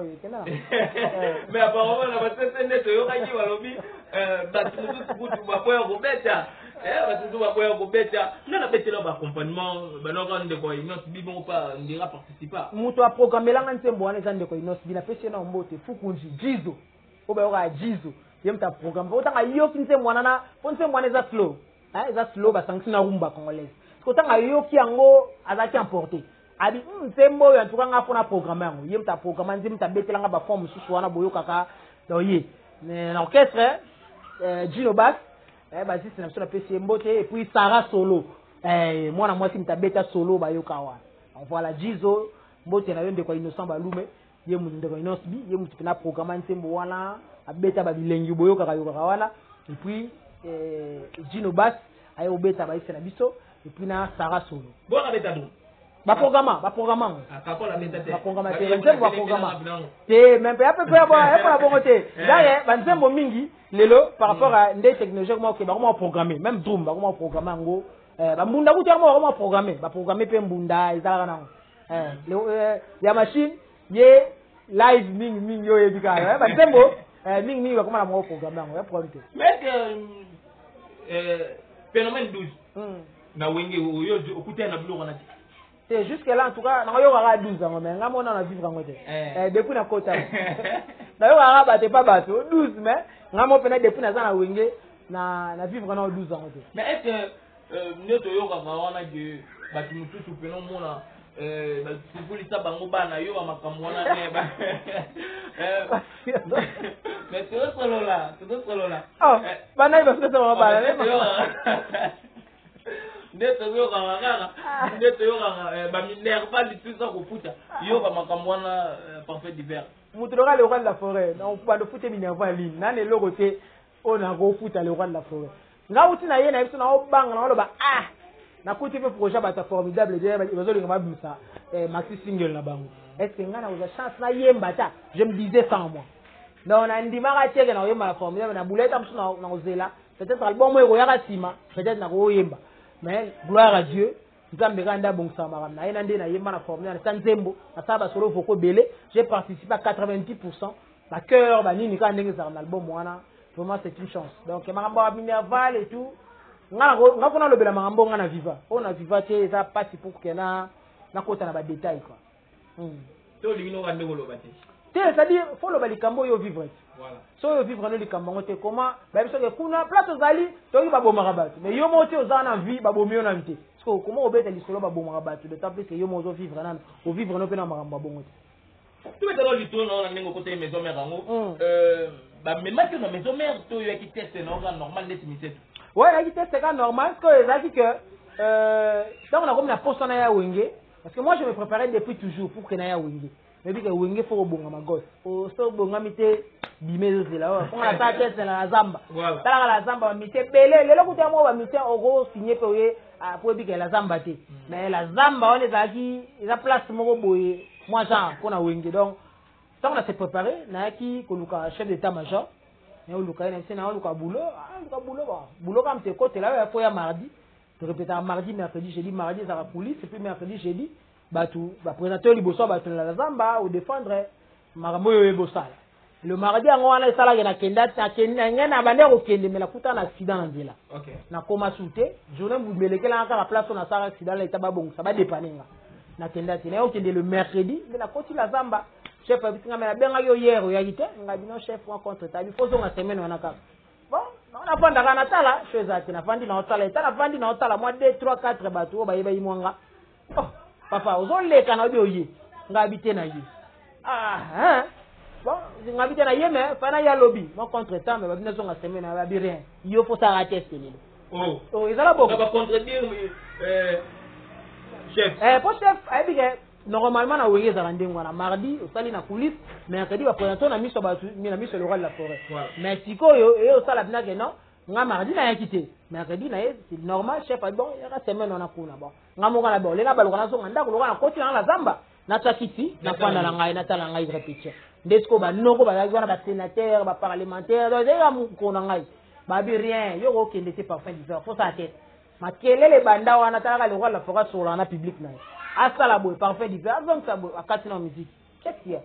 mais apparemment la batete net yo ka ki walobi batu kutu ba poya ko beta batu ba poya ko beta na betela ba accompagnement ba no ka ndeko inos bibon pas ndira participer muto a programmer la ntembo wana ndeko inos bina pese na mbote fukunji jizo o ba yo jizo yemta programme otanga yo kintembo wana na ntembo wana za slow za slow ba sanction na rumba congolaise kotanga yo ki yango azaki emporter abi ntembo ya tukanga pona programme yango yemta programme nzimta betelanga ba forme susu wana boyo kaka doye na orchestre Gino Bass ba sisi na sona pesi mbote et puis Sarah solo mwana mwasi mtabeta solo ba yokawa on voilà Jizo mbote na yonde kwa Innocent Balume ye mutinde kwa Innocent bi ye mutu na programme ntembo wana abeta ba bilengi boyo kaka yoka wana et puis Gino Bass ayo beta ba isena biso et puis na Sarah solo bona beta do ba programme akakola beta te ba programme te même pas peu ba bongo te d'ailleurs ba nzembo mingi lelo par rapport à des technologies moi que ba comment programmer même drum ba comment programmer ngo ba mbunda kutu mo comment programmer ba programmer pe mbunda ezala na ya machine ye live mingi yo ebika ba nzembo mingi ba comment mo programmer ngo ya problème mais phénomène 12 na wenge yo okuta na bilo kana c'est jusque là en tout cas na yo ga 12 ans mais nga mona na vivre ngote depuis na kota na yo ga ba te pas bato 12 mais nga mo pena depuis na za na wenge na vivre na 12 ans ngote mais est-ce que nyoto yo ga wana que batu mututu pena mona ba sifuli sa bango bana yo ba makambo wana ne ba mais c'est solo là oh bana iba sasa wa bana ndeto yo kanga ba minère pas du tout ça ko futa yo ba makambo wana parfait d'hiver mutu le roi de la forêt na on de futa minerva ligne na ne lokote on a go futa le roi de la forêt nga uti na ye na biso na obanga na loba na kuti pe projet ba ta formidable de bazo linga mabisa maxi single na bango est-ce que nga na uza chance na yemba ta je me disais sans moi non na ndimaka teke na yemba formidable na bouleta mso na ozela peut-être album mo ya kasima peut-être na ko yemba mais gloire à Dieu nzambe kanda bongsa maram na ina ndena yemba na formidable na nzembo na saba solo voko belé j'ai participé à 90% la cœur ba nini ka ndenge za album wana vraiment c'est une chance donc makambo ya minerval et tout nga kona lobela makambo nga na viva on a viva te ça passe pour que na kota na ba détail quoi to lingino ka ndeko lobate te c'est-à-dire faut loba likambo yo vivre voilà so yo vivre no likambo ngote comment ba biso ke kuna place ozali to ba bomaka bato mais yo moti ozana vie ba bomio na nte parce que comment obeta lisolo ba bomaka bato de temps plus que yo mozo vivre nana o vivre no pe na makambo bongo tu veux te lito no na ndenge côté maison mère ngo ba même que na maison mère to yo ki test no normal net misetu ouais la ki test ka normal parce que ezaki que donc on a comme na poste na ya wenge Parce que moi, je me préparais depuis toujours pour que n'aille Wenge. Mais puis que Wenge faut bon ma gosse. Au so bon amité bimé de là. On a ça tête la zamba. Tala la zamba mité belé. Le lokuta mo ba mité oro signé pour puis que la zamba té. Mais la zamba on est aquí, la place mo boye. Moi ça qu'on a Wenge donc ça on a se préparé na qui koluka chef d'état-major. Et on luka na luka boulot, boulot comme c'est côté là faut ya mardi. Je répète mardi, mercredi, jeudi, mardi, ça va police, et puis mercredi, jeudi, tout, présenter liboso, la zamba, ou défendre, maramoyo et bossal. Le mardi, on a la salle, il y a kenda, na bandé au kende, mais la couta un accident en là. Ok. Na koma souté, journée vous me l'équelle encore la place, on a ça accident, là, bon, ça va dépanner. Na kenda, c'est là, le mercredi, mais la côte la zamba, chef, on a bien eu hier, réalité, on a dit non, chef, on contre, il faut qu'on a semaine, on a cap. Bon, on a pas d'anatala, chose à tenir, fandi na otala, et la fandi na otala, moi 2, 3, 4 bateaux, bah y mwanga. Oh, papa, aux autres les canaux de on a habité na yi. Ah, hein? Bon, on a habité na yi, mais fana ya lobby. Moi contre temps, mais babine son a semaine, on a bien rien. Il faut s'arrêter ce niveau. Oh, ils ont la beaucoup. On va contredire, chef. Pour chef, normalement na wenge za ndenge wana mardi osali na coulisse mercredi va présenter na miso ba na miso le roi de la forêt mais sikoyo et osala bina que non nga mardi na yakité mercredi na c'est normal chef bon il y a semaine on a kuna bon nga mo kana bon le na baloko na so nganda ko na koti na la zamba na takiti na fanda na ngai na tala ngai répétition ndesko ba noko ba wana ba sénateur ba parlementaire donc ya mu ko na ngai ba bi rien yo ko kende c'est parfait disant faut sa tête ma kelele banda wana tala le roi de la forêt sur la public na asa la boy parfait différent donc ça à quatre na musique qu'est-ce qu'il y a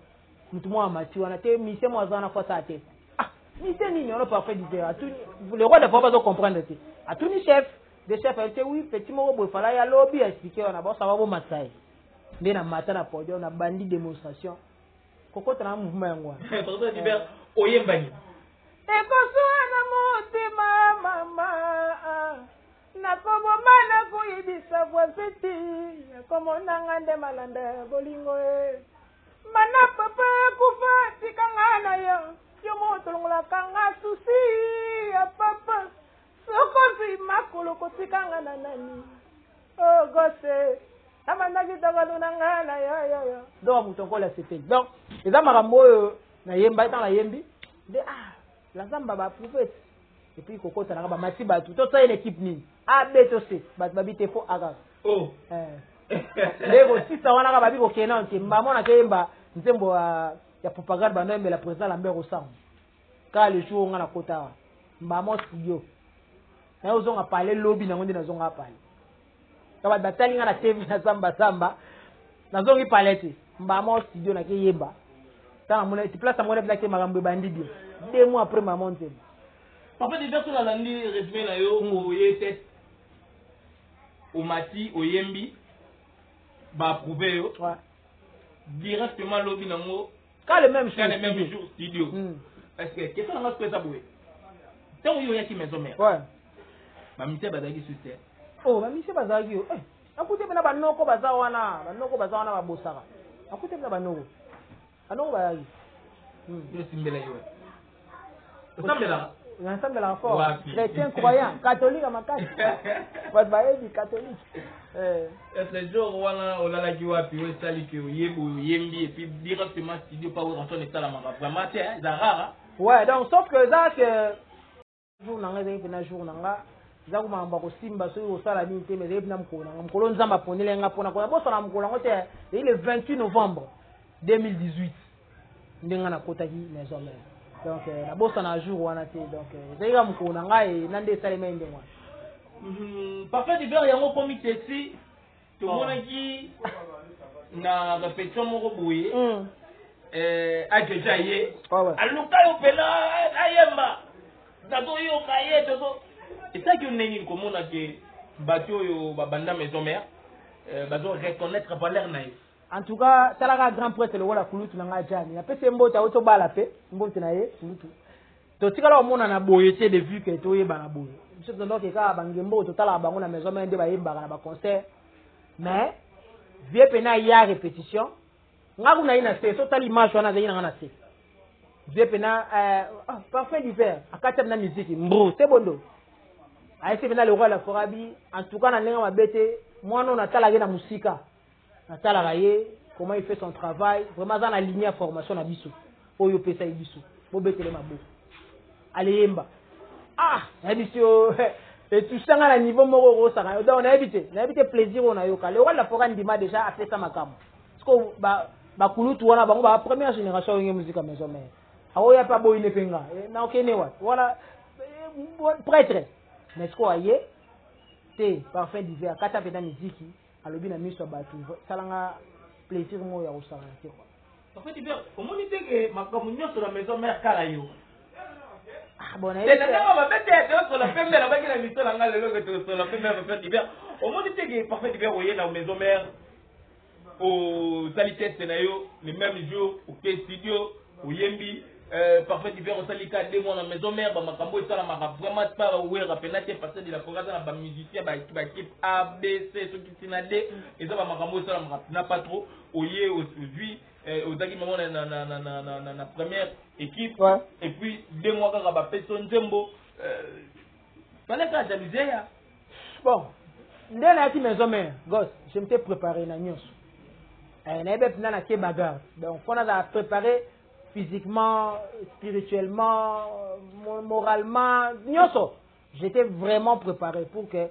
mtu mwa mati wana te mise mwa zana kwa sa tête ah mise nini on parfait différent tout le roi de la forêt pas comprendre c'est à tout ni chef de chef était oui petit mo boy fala ya lobby expliquer on a bon ça va bon masai ndé na mata na podio na bandi démonstration kokota na mouvement yango parfait différent oyembani ekoswana mutima mama nakobomana kuyibisa bwapeti nakomonanga nde malanda bolingo e mana papa kufa tikangana yo motolongolakanga susi ya papa sokozi makolo kotikangana nani o gose amandaki tokolunanga na yo donc mutongola c'était donc eza makambo oyo nayemba eta nayembi nde la zamba baprophète et puis kokota na ba mati batu to ça une équipe nini a b to c bat babite fo aga oh lego sisa wana ka babi ko kena nke mbamo na kemba nzembo ya propagande bando la président Lambert Osam ka le jour ngana kota mbamo studio na uzonga pale lobby na ngondi na zonga pale ka batali ngana TV na samba na zongi palette mbamo studio na kiyemba tana mona ti place mona black magambo bandidi 2 mois après ma montée. Parfait déjà sur la landi résumé na yo o yete o mati o yembi ba approuver yo directement lobby nango quand le même jour studio parce que qu'est-ce qu'on a fait ça boué tant yo yaki maison mère ouais ba mité bazaki sur terre oh ba mité bazaki yo akute bena ba noko bazawana ba bosaka akute bena ba noko anoko bazaki yo simbela yo Sambela. Sambela fort. Chrétien croyant, catholique à ma case. Votre baïe dit catholique. Ce jour, on a la joie, puis on s'allie que yembi, et puis directement, studio, pas où on s'en est à la main. Vraiment, c'est rare. Ouais, donc, sauf que ça, que. Jour, n'a rien, jour, n'a za kuma mbako simba so yo sala ni te mais ebna mkona mkolo nzamba ponele nga pona ko bo sala mkolo ngote le 28 novembre 2018 ndenga na kota ki maison mère. Donc la bosse en a jour wana te donc zaiga mukuna ngai nande salema inde mwa parfait d'hiver yango comité si to mona ki na répétition moko boye a déjà yé aluka yo pela ayemba dato yo kaye to et ça que neni komona ke bato yo babanda maison mère bazo reconnaître valeur naïf. En tout cas, ça la grand prêtre le wala kulutu na ngajani. Na pese mbota auto bala pe, mbota na ye kulutu. To tikala omona na boyete de vue que to yeba na boye. Monsieur donc ke ka bangembo to tala bango na maison mende ba yeba na ba concert. Mais vie pena ya répétition. Ngaku na ina se so tali image wana za ina na se. Vie pena parfait d'hiver. Akata na musique mbro, c'est bondo. Aïe c'est pena le roi la forabi. En tout cas na nenga mabete, moi non na tala na musika. Natala comment il fait son travail, vraiment dans la ligne de formation à Bissou. Oyo pesa Bissou. Bobetele mabo. Allez yemba. Ah, Bissou et tout ça à niveau moko ça. Donc on a évité plaisir on a yoka. Le roi la forêt ndima déjà a fait ça makam. Parce que ba kulutu wana bango ba première génération de musique à maison mère. Aoya pas boyine penga. Na okene wa. Voilà prêtre. Mais ce qu'on a c'est parfait d'hiver. Quand tu as fait la musique, alors bien mis sur batu. Ça l'a plaisir moi ya osala quoi. Parfait d'hiver. Comment on dit que ma communion sur la maison mère Karayo. Ah bon. C'est là on va mettre sur la femme là qui la mission là le logo sur la femme parfait d'hiver. Comment on dit que parfait d'hiver voyez la maison mère au salité scénario le même jour au studio au Yembi parfait d'hiver au salika deux mois dans la maison mère ma cambo ça la ma vraiment pas ouais rappeler passer de la programme dans la musicien ba équipe A B C ce qui tina D et ça ma cambo ça la n'a pas trop au yé aujourd'hui aux dagi moment na première équipe ouais. Et puis 2 mois quand ba personne Nzembo fallait que j'amusais bon dès la maison mère gosse je m'étais préparé na nyos donc on a préparé physiquement, spirituellement, moralement, j'étais vraiment préparé pour que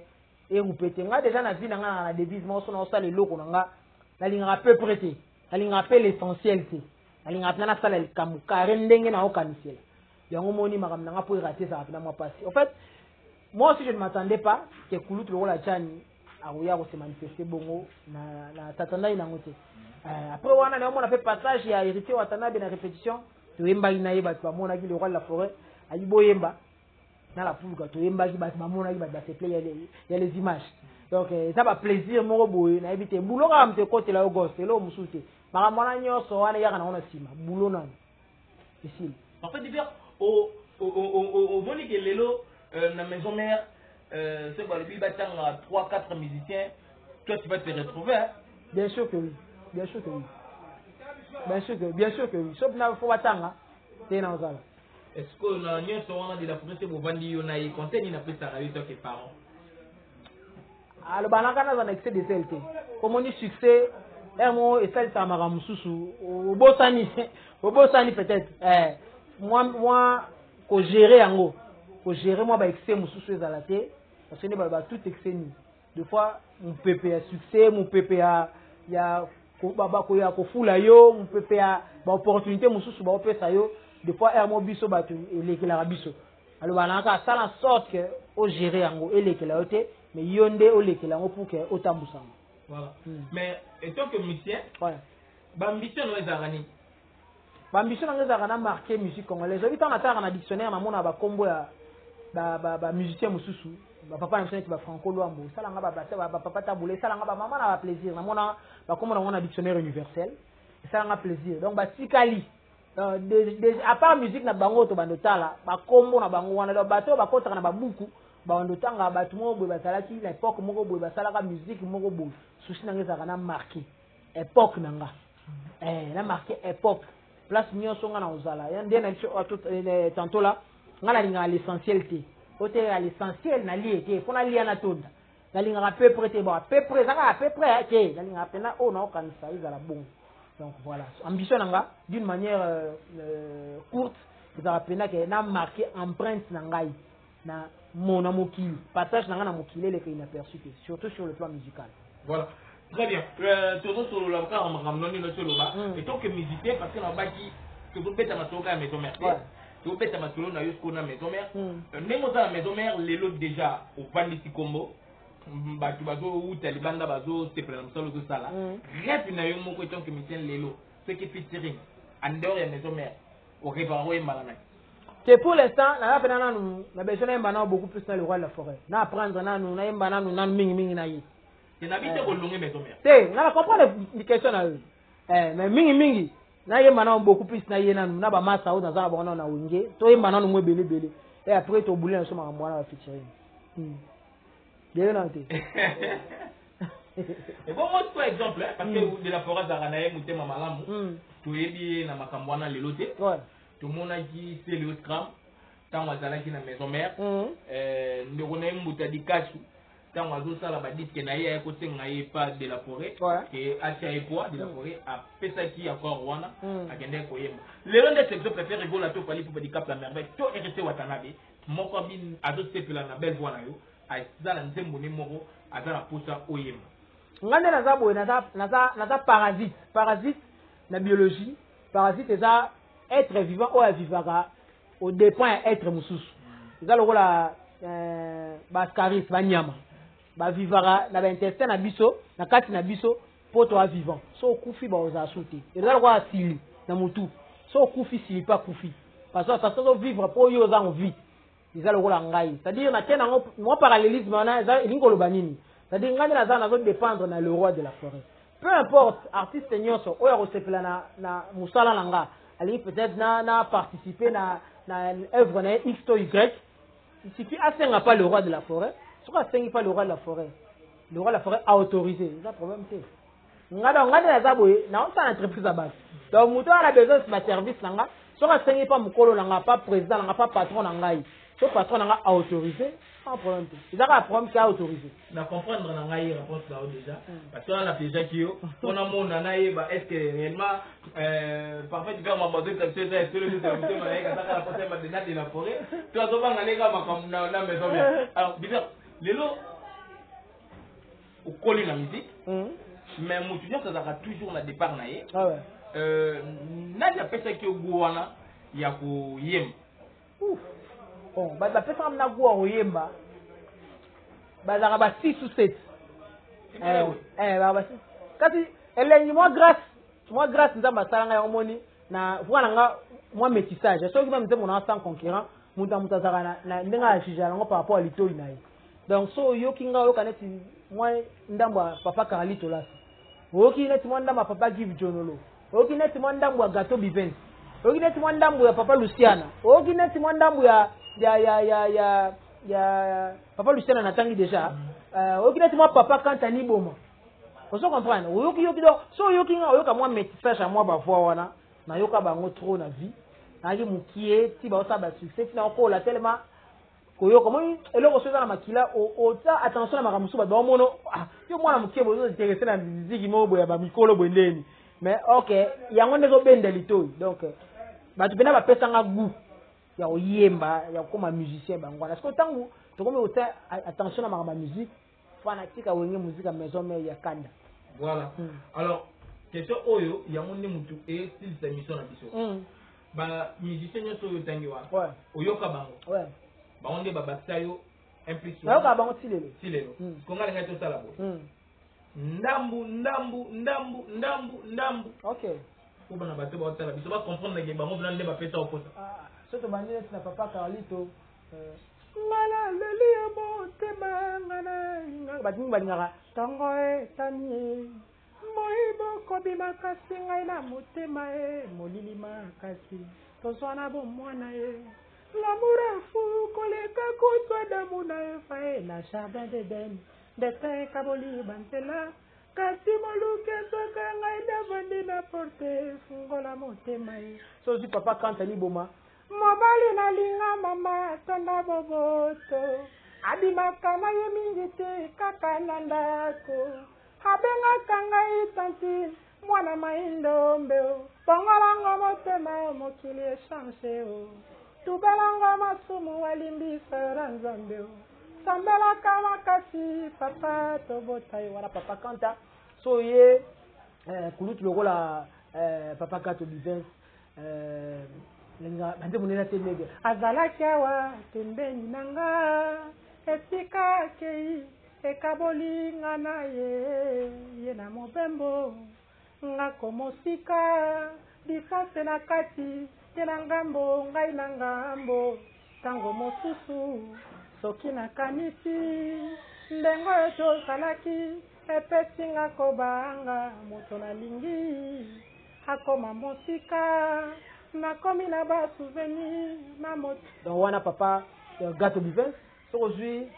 et vous pétez. Déjà na vie na la devise moi on a les locaux na ligne peu prêté, la ligne rappelle l'essentiel c'est, la ligne rappelle na sala le kamuka rendenge na okanisela. Yango moni makam na pour rater ça na moi passé. En fait, moi aussi je ne m'attendais pas que Koulut le rôle à Tchani aroya se manifester bongo na tatanda ina ngote. Après on a fait passage il y a hérité watana bien répétition to yemba ina yeba to mona ki le roi de la forêt ayi boyemba na la poule to yemba ki ba mona ki ba da se play il y a les images donc ça va plaisir mo boye na éviter boulot ka mte côté la gosse lo musute mara mona nyoso wana yaka na ona sima boulot nan ici en fait divers au moni que lelo na maison mère c'est quoi le biba tanga 3-4 musiciens toi tu vas te retrouver hein? Bien sûr que oui. Bien sûr que oui. Bien sûr que oui. Sauf que faut attendre. C'est dans ça. Est-ce que la union soit de la province pour vendre yona y contenu n'a pas ça avec toi que parents. Ah le banaka na un excès de CLT. Comme on dit succès, mo et celle tamara mususu au bosani peut-être. Moi ko gérer yango. Ko gérer moi ba excès mususu ezalate parce que ne ba tout excès ni. Des fois mon pépé a succès, mon pépé a ya ko ya ko fula yo mon pépé a ba opportunité mususu ba opesa yo des fois mo biso ba tu elekela biso alors banaka ça en sorte que au gérer yango elekela yote mais yonde o lekela yango pour que otambusa voilà mais en tant que musicien voilà ba ambition no ezarani ba ambition no ezarana marquer musique congolaise obi tant ataka na dictionnaire na mona ba kombo ya ba musicien mususu papa na msoneti ba franco luambo sala nga ba papa tabule sala nga ba mama na ba plaisir na mona ba comme on a dictionnaire universel sala nga plaisir donc ba tikali à part musique na bango to bandotala ba kombo na bango wana bato ba kotaka na ba buku ba ondotanga ba tumo boy ba salaki na époque moko boy ba salaka musique moko boy souci na ngeza kana marqué époque nanga na marqué époque place nyonso nga na ozala ya ndena tantôt là ngala linga l'essentiel té côté à l'essentiel na lié té fona lié na tonda na linga à peu près té bon à peu près ça à peu près té na linga pena o na okanisa izala bon donc voilà ambition nanga d'une manière courte ça pena que na marqué empreinte na ngai na mon mokili passage nanga na mokili le inaperçu surtout sur le plan musical voilà très bien toujours sur la carte on ramène notre loba et tant que musicien parce que na baki que vous bête à matoka maison mère tu bête à matolo na yusko na maison mère nemo za maison mère lelo déjà au panditi combo batu bazo ou talibanda bazo c'est pour l'amsalo tout ça là rap na yo moko tant que musicien lelo ce qui featuring en dehors ya maison mère au réparo et malana que pour l'instant na pena nanu na besoin na mbana beaucoup plus dans le roi de la forêt na apprendre nanu na mbana nanu nan mingi na yi c'est n'habite ko longue maison mère c'est na comprendre les questions na mais mingi na ye mbana beaucoup plus na yi nanu na ba masa ou na za ba na winge to ye mbana no bele et après to bouler so ma mbana featuring bien noté et bon moi par exemple parce que de la forêt d'Aranaye mutema malamu to yebi na makambwana lelote tout le monde a dit c'est le scram tant on a qui na maison mère ndeko na mbuta di kachu tant oiseau ça là dit que naïe à côté naïe pas de la forêt et atia et poids de la forêt a fait ça qui encore wana a gagné koyemba les gens des exemples préfèrent rigoler tout pali pour dire cap la merveille tout est resté watanabe moko bin ado sepela na belle voix na yo a ça la nzembo ni moko a za la posa oyemba ngane na za boy na za parasite na biologie parasite ça être vivant ou vivara au dépend être mususu ça le la bascaris banyama ba vivara na ba intestin na biso na kati na biso poto a vivant so kufi ba oza sauter et ça le asili na mutu so kufi si pas kufi parce que ça so vivre pour yo za en vie ça le la ngai c'est-à-dire na tena mo parallélisme na ça lingo lo banini c'est-à-dire ngane na za na zo dépendre na le roi de la forêt peu importe artiste nyonso oya resepela na musala nanga ali peut-être na participer na œuvre na X to Y il suffit asenga pas le roi de la forêt soit asengi pas le roi de la forêt a autorisé ça problème c'est ngada na za boye na on sa entreprise à base donc muto a besoin de service nanga soit asengi pas mukolo nanga pas président nanga pas patron nanga so patron nanga a autorisé pas problème c'est ça un problème qui a autorisé na comprendre na ngai réponse là déjà parce que la déjà qui yo on a mon nanaye ba est-ce que réellement parfait tu vas m'aborder ça c'est le but de ma ngai ça la poser ma de la forêt tu as souvent aller comme na maison bien alors bizarre lelo au coller la musique mais mon étudiant ça sera toujours na départ na ye na ya pesa ki ogwana ya ko yem bon ba pesa na gwa oyemba bazaka ba 6 ou 7 ba 6 kati elengi moi grâce nzamba salanga ya omoni na voilà nga moi métissage so ki ba mzemo na sans concurrent muta zaka na ndenga ya shija ngo par rapport à litoi na ye donc so yoki nga yo kaneti moi ndamba papa Carlito lasi oki neti moi ndamba papa Give Jonolo oki neti moi ndamba Gato Bivens oki neti moi ndamba ya papa Luciana oki neti moi ndamba ya papa Luciana natangi déjà oki neti moi papa Kantani Boma on se comprend oki do so yoki nga oyoka moi métissage à moi ba voix wana na yoka bango trop na vie na ki mukie ti ba osa ba succès na ko la tellement koyo comment eloko soza na makila o ta attention na makamusu ba do mono yo mwana mukie bo zo intéressé na musique mo boya ba mikolo bondeni mais OK yango ndezo benda litoi donc ba tu pena ba pesa nga goût ya oyemba ya koma musicien bango parce que tangu to comme o ta attention na makama musique fanatique wenge musique à maison mais ya kanda voilà alors question oyo yango ndi mutu et style sa mission na biso ba musicien nyoso yo tangi wa oyoka bango ba onde ba batayo implique na yoka bango tilelo ko ngala ngato sala bo ndambu OK ko bana bato ba tala biso ba comprendre que bango blande ba pesa oposa so to bandile na papa Carlito mala leli mo tema ngana ba dinga ngara tango tani moibo ko bima kasi ngai na motema molili makasi tozwana bo mwana l'amour fou koleka kutwa damu na fae na jardin d'Eden de kaboli bantela kasi moluke soka ngai davandi na porte fungola motema so si papa Kantani Boma mobali na linga mama tonda boboto abimaka na ye mingi te kaka na ndako abengaka ngai tanti mwana maindombe bongolango motema mokili echange tubelanga masumu walimbisa nzambe sambelaka makasi papa tobota ye wana papa Kanta so ye kulutu lokola papa Gato Bivens lenga bande munena temege azalaki awa tembeni nanga esika kei ekaboli nga na ye na mobembo nga komosika difase na kati na ngambo ngai na ngambo tango mosusu soki nakanisi ndengo tozalaki epesi nga kobanga moto nalingi akoma mosika nakomi na basouvenir na moto donc wana papa Gato Bivens sokozwi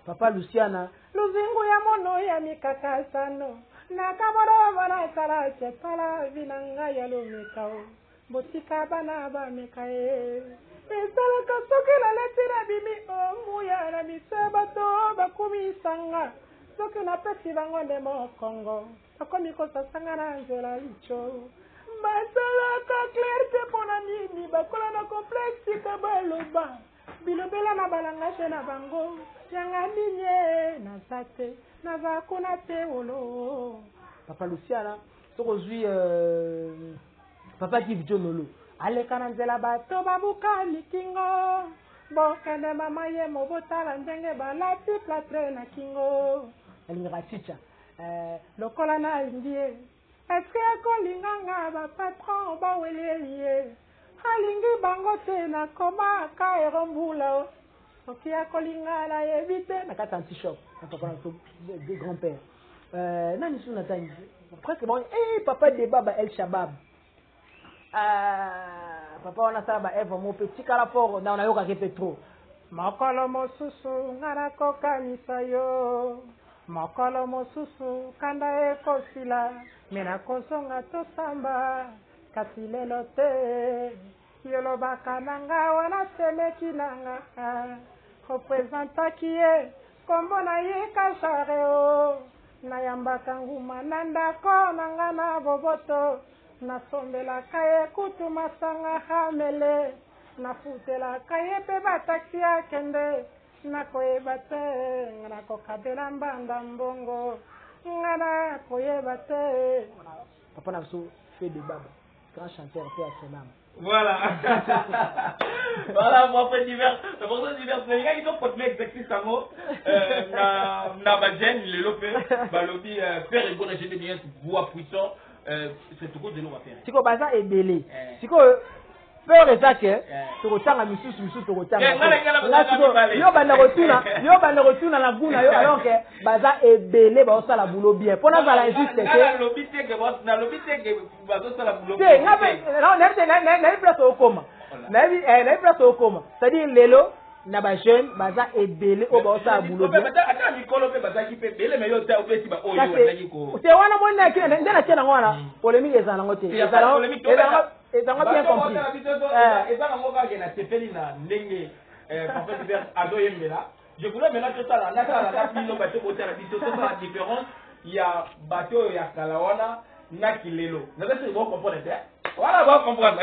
papa Luciana luzingu ya mono ya mikakasano nakamona wana sala chepala vinanga ya lumekao botika bana bameka ye esalaka soki naleti na bimi omuya na biso bato bakumisanga soki napesi bango nde mokongo bakomi kosasanga na nzela licho basalaka clarté mpona nini bakola na complexe ka baloba bilobela na balangage na bango yanga nini naza te naza kuna te olo papa luciana tokozwi papa kivijonolo aleka na nzela bato babuka likingo bokende mama ye mobotala ndenge balati platre na kingo alingaka chicha lokola na alingi ye eske akolinganga bapatron baweleli ye alingi bango te nakoma ka erombula soki akolinga nayebi te na kati anti-shop na papa na grand-père nani su natangi presque bon papa débat ba El Shabab papa wana sala ba Eva mo petit kala fort na yoka ke petro makolo mosusu ngara kokanisa yo makolo mosusu kanda ekosila mena kosonga tosamba kasi lelo te yolobaka nanga wana semeki nanga representaki ye kombo na ye kasare o nayambaka nguma na ndako nanga na boboto nasombelaka ye kutu masanga hamele nafutelaka ye mpe bataksi akende nakoyeba te nga nakokabela mbanda mbongo nga nakoyeba te papa na biso fait de baba grand chanteur pe asenama voilà. Voilà, moi, fait divers. C'est pour ça divers. Les gars, ils ont porté l'exercice à moi. Na Bajen, il est lopé. Balobi, faire et bon, j'étais bien, voix puissant. C'est tout de l'eau à faire. Si ko baza ebele. Si ko peur ezake, to kotanga misusu to kotanga. Yo bana rotuna na buna yo alors que baza ebele ba osala boulot bien. Pona za la injuste que na lobité que baza osala boulot bien. Na place au coma. Na place au coma. C'est-à-dire lelo na ba jeune baza ebele o ba osala boulot bien. Ata mikolo pe baza ki pe bele mais yo ta opeti ba oyo bazaki ko. C'est wana monna ki ndena tena ngwana. Polémique ezana ngote. Ezana bien compris. Ezana ngoka ke na tepeli na ndenge papa divers ado yembela. Je voulais maintenant que ça la pilo bateau côté la biso ça la différence il y a bateau ya kalawana na kilelo. Na ça c'est bon comprendre ça. Voilà bon comprendre.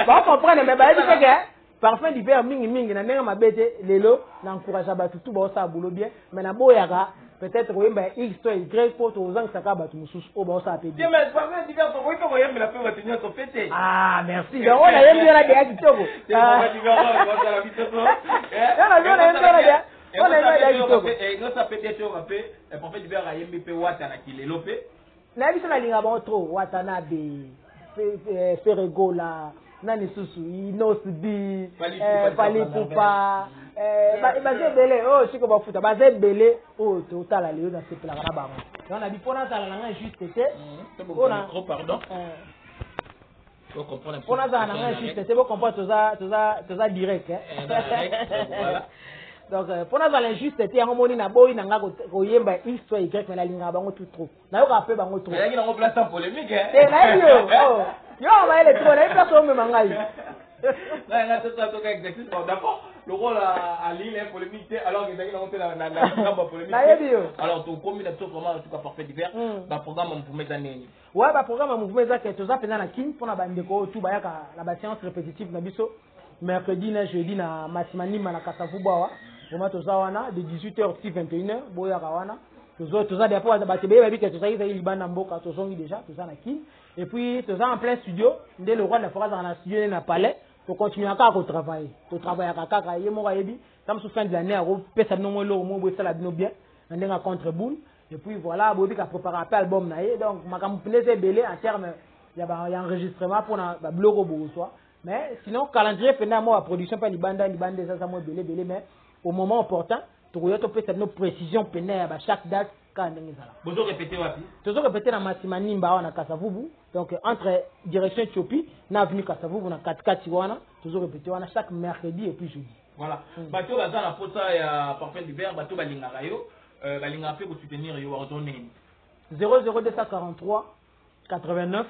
Bon comprendre mais ba dit que parfum d'hiver mingi na ndenge mabete lelo na encourage batu tout ba ça boulot bien mais na boyaka peut-être oyemba X to Y pour to zang saka batu mususu o ba ça pe bien. Mais parfum d'hiver to ko yemba la pe batu nyoto fete. Ah merci. Donc on a yemba la dia kitoko. Parfum d'hiver on va la biso. Non ça peut être au rapé parfum d'hiver a yemba pe wata na kilelo pe. Na biso na linga ba trop wata na be ferego la nani susu inosbi pali pupa baze bele oh siko bafuta baze bele oh totala leo na sepela kana bango on a dit pona sala nanga juste te on trop pardon faut comprendre pona sala nanga juste te faut comprendre toza direct voilà donc pona sala juste te yango moni na boyi nanga ko yemba x soit y mais la linga bango tout trop na yo ka pe bango trop na ngi place en polémique na yo yo va aller trop na place au même ngai na to ka exercice d'accord le rôle à Lille est polémique alors que ngi na monter na polémique alors to comme na to vraiment en tout cas parfait divers ba programme mouvement za nini ouais ba programme mouvement za que toza pena na kin pona ba ndeko tout ba yaka la ba séance répétitive na biso mercredi na jeudi na Matimani na Kasavubawa vraiment toza wana de 18h à 21h boya kawana toza des fois ba tebe ba bi que toza iza libana mboka tozongi déjà toza na kin et puis toza en plein studio ndé le roi de la forêt dans la studio na palais pour continuer à travailler to travailler kaka ye mo yebi comme sous fin de l'année ro pesa no lo mo bo sala bino bien ndenga contre boule et puis voilà bobi ka préparer un album na ye donc makambu plaisir belé en terme ya enregistrement pour na ba blogo bo soit mais sinon calendrier pena mo production pas libanda ça mo belé mais au moment opportun to yoto pesa no précision pena ba chaque date quand ndenga sala bozo répéter wapi tozo répéter na Matimani mba na Kasavubu donc entre direction Éthiopie na avenue Kasavubu na katikati wana tozo répéter wana chaque mercredi et puis jeudi voilà bato baza na pota ya parfum d'hiver bato balingaka yo balingaka pe ko soutenir yo ordonné 00243 89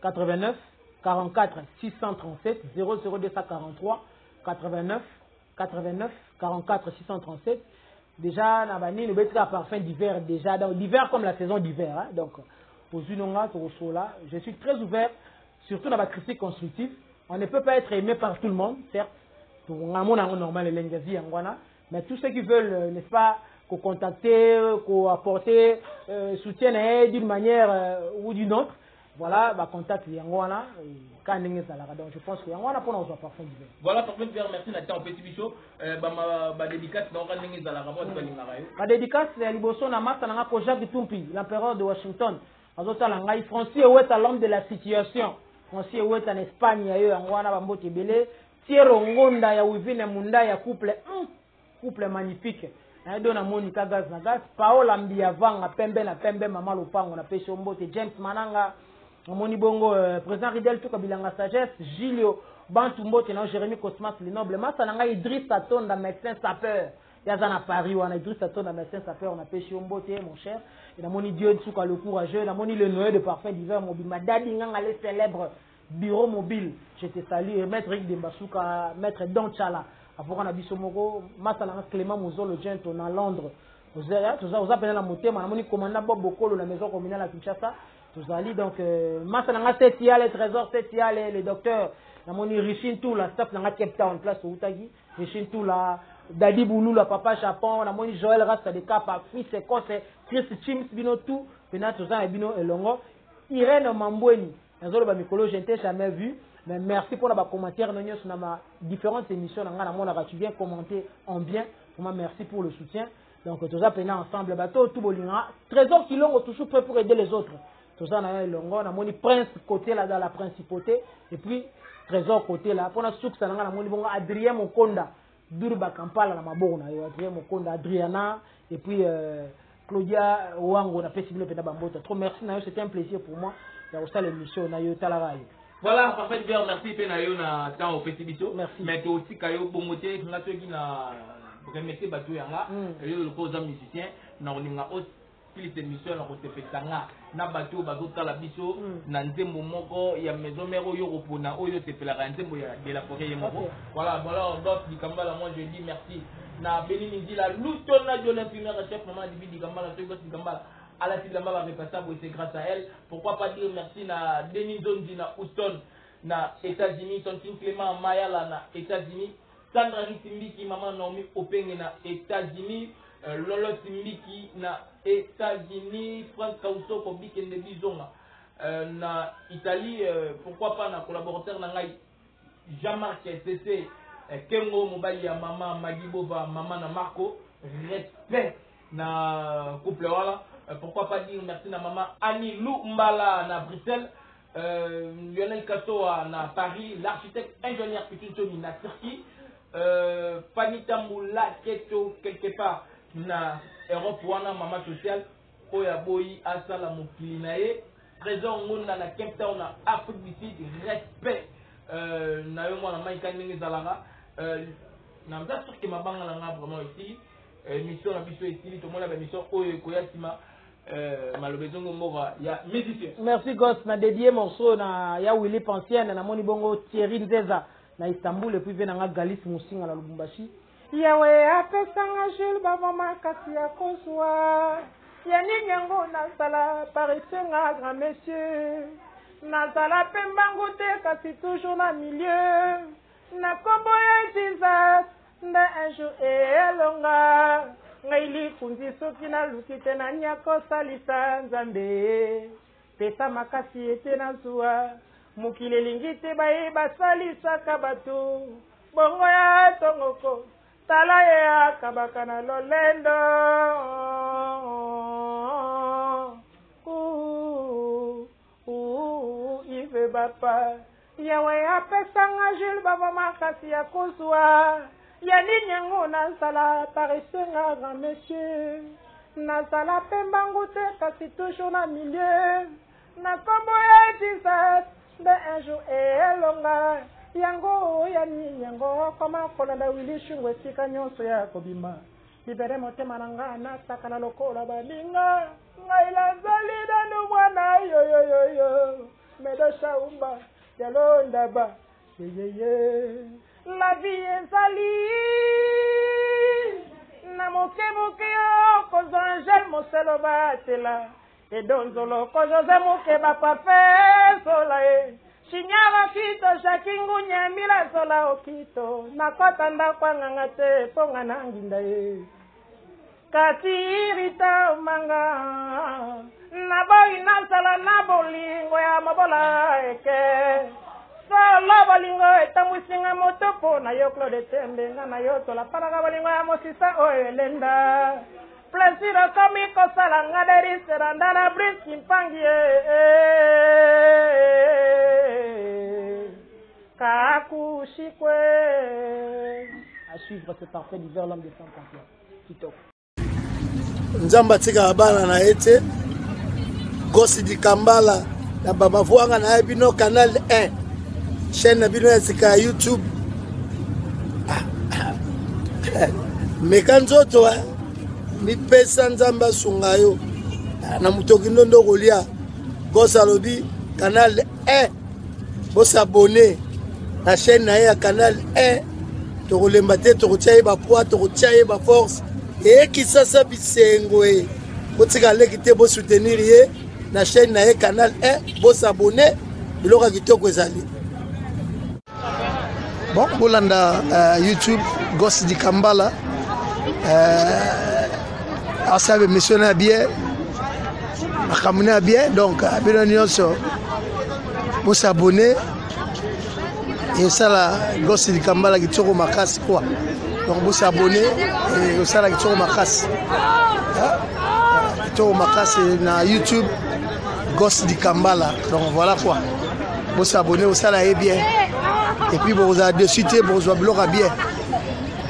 89 44 637 00243 89 89 44 637. Déjà, nous avons parfum d'hiver, déjà, dans l'hiver comme la saison d'hiver. Hein? Donc, pour là, je suis très ouvert, surtout dans la critique constructive. On ne peut pas être aimé par tout le monde, certes. Pour un monde normal, mais tous ceux qui veulent, n'est-ce pas, contacter, apporter soutien d'une manière ou d'une autre, voilà, bah contact Yangwana quand donc je pense que Yangwana pour nous parfum d'hiver. Voilà, parfum d'hiver, merci Nathan Petit Bichot. Ma dédicace dans Randing Zalaga. Ma dédicace c'est Liboso na Mata na ko Jacques Tumpi, l'empereur de Washington. Azota la ngai Francis est à l'homme de la situation. Francis est en Espagne ya Yangwana ba mbote belé. Tiero Ngonda ya Wivine Munda ya couple magnifique. Dona Monica Gaz na Gaz, Paola Mbiavanga pembe na pembe mama Lopango na pêche mbote James Mananga. Moni Bongo, président Ridel Toukabilanga Sagesse, Gilio Bantumbote, Jérémy Cosmas, le noble Massananga, Idriss Atonda, médecin sapeur. Yazana Paris, on a Idriss Atonda, médecin sapeur, on a pêché Mbote, mon cher. Et la moni Dieu Souka le courageux, la moni le Noël de parfum d'hiver mobile. Ma daddy Nganga, les célèbres bureau mobile. Je te salue, maître Rick Dembasuka, maître Don Chala. Avant on a Bissomogo, Massananga Clément Mouzo, le gentleman à Londres. Vous avez la montée, ma moni commandant Bob Bokolo, la maison communale à Kinshasa. Donc, Massananga Setia, les trésors Setia, les docteurs, la moni Richin tout, la staff n'a Cape Town, place au Outagi, Richin tout, la Dadi Boulou, la papa Chapon, la moni Joël Rasta de Kapa, fils et c'est Chris Chims, Bino tout, Pena Tozan et Bino et Longo, Irène Mamboueni, un zolo Bamikolo, je n'ai jamais vu, mais merci pour la commentaire, nous sur ma différentes émissions, tu viens commenter en bien, merci pour le soutien, donc Tozan Pena ensemble, bateau, tout Bolina, trésor qui l'ont toujours prêt pour aider les autres. Tout ça, on a mon prince côté là dans la principauté et puis trésor côté là pour la souk ça on a mon Adrien Mokonda Durba Kampala na mabona Adrien Mokonda Adriana et puis Claudia Wango na Pesible Pena Bambota. Trop merci na c'était un plaisir pour moi d'avoir l'émission na yo talarai. Voilà, parfait bien, merci Penayo na temps au Petit Bichot. Merci. Mais aussi kayo bomoté na to qui na remettre batu yanga et le cause musicien na oninga plus émission na kotefetanga na bato bazotala biso na nzembo moko ya maison mère oyo kopona oyo tepelaka nzembo ya de la forêt moko. Voilà, Goss Dikambala, moi je dis merci na Benini Ndila Lutona de l'imprimaire chef maman Dibi Dikambala, Goss Dikambala à la Tidambala repasable, c'est grâce à elle. Pourquoi pas dire merci na Denis Zondi na Houston na États-Unis, Tontine Clément Mayala na États-Unis, Sandra Ritimbiki maman Naomi Openge na États-Unis, Lolo Timbiki na États-Unis, Franck Kauso Kobiki de Bizonga na Italie, pourquoi pas na collaborateur na ngai Jean-Marc SCC Kengo Mobali ya maman Magibova maman na Marco, respect na couple wala, pourquoi pas dire merci na maman Annie Lou Mbala na Bruxelles, Lionel Katoa na Paris, l'architecte ingénieur Pitintoni na Turquie, Panita Moula Keto quelque part na Europe wana mama social oya boyi asala mokili na ye trésor ngunda na Cape Town na Afrique du Sud, respect na yo mwana maika ndenge zalaka na mza sûr que mabanga na nga vraiment ici mission na biso ici to mona ba mission oyo koya sima malobezongo mboka ya musicien. Merci Goss, na dédié morceau na ya Willy Pensienne na moni bongo Thierry Nzeza na Istanbul et puis vient na Galis Musinga na Lubumbashi. Yawe apesanga Jules baba makasi ya kozwa yani yango nasala parisenga grand monsieur nasala pembango te kasi toujours na milieu na kombo ya Jesus nda un jour elonga ngaili kundi soki na lukite na nyako salisa nzambe pesa makasi ete na zuwa mokili elingi te bayeba salisaka bato bongo ya tongoko tala ya kabaka na lolendo ive bapa yawe apesanga Jules baba makasi ya kozwa ya nini yango nasala parisenga grand monsieur nasala pembangu te kasi toujours na milieu na kombo ya Jesus de un jour elonga yango yani yango koma kolanda Willy Shungwe sika nyonso ya kobima libere motema na nga nataka na lokola baninga ngai lazali nanu mwana yoyoyoyo medo shaumba Yalondaba. La vie est salie. Namoke moke kozangel moselo batela. Et donzolo kozoze moke bapafe solae. Shinyala kito shakingu nyamila sola okito. Nakota ndakwa ngangate ponga nanginda e. Kati irita manga. Naboyi nasala nabolingo ya mabola eke. Solo bolingo etamusinga motopo na yo Claude Tembe na yo tola paraga bolingo ya mosisa o elenda. Plaisir komi kosala ngaderi seranda na briski mpangi kakushikwe. À suivre ce parfait d'hiver l'homme de 100 ans. Tito. Nzamba tika bana na ete Gosi di Kambala na baba vuanga na bino canal 1 chaîne na bino ya YouTube mekanzoto mi pesa nzamba sungayo na mutoki ndondo kolia Gosi alobi canal 1 bo s'abonner na chaîne na ya canal 1 to kolemba te to kotia ba poids to kotia ba force et qui ça bisengwe botika lekite bo soutenir ye na chaîne na canal 1 bo s'abonner biloka kitoko ezali bon bolanda YouTube Gosi di Kambala asabe missionnaire bien akamuna bien donc bino nyonso bo s'abonner et ça la Gosi di Kambala kitoko makasi quoi. Donc vous s'abonnez et ça là qui sont makas. Qui sont makas na YouTube Gosi di Kambala. Donc voilà quoi. Vous s'abonnez au ça là est bien. Et puis vous avez dessus vous avez blog bien.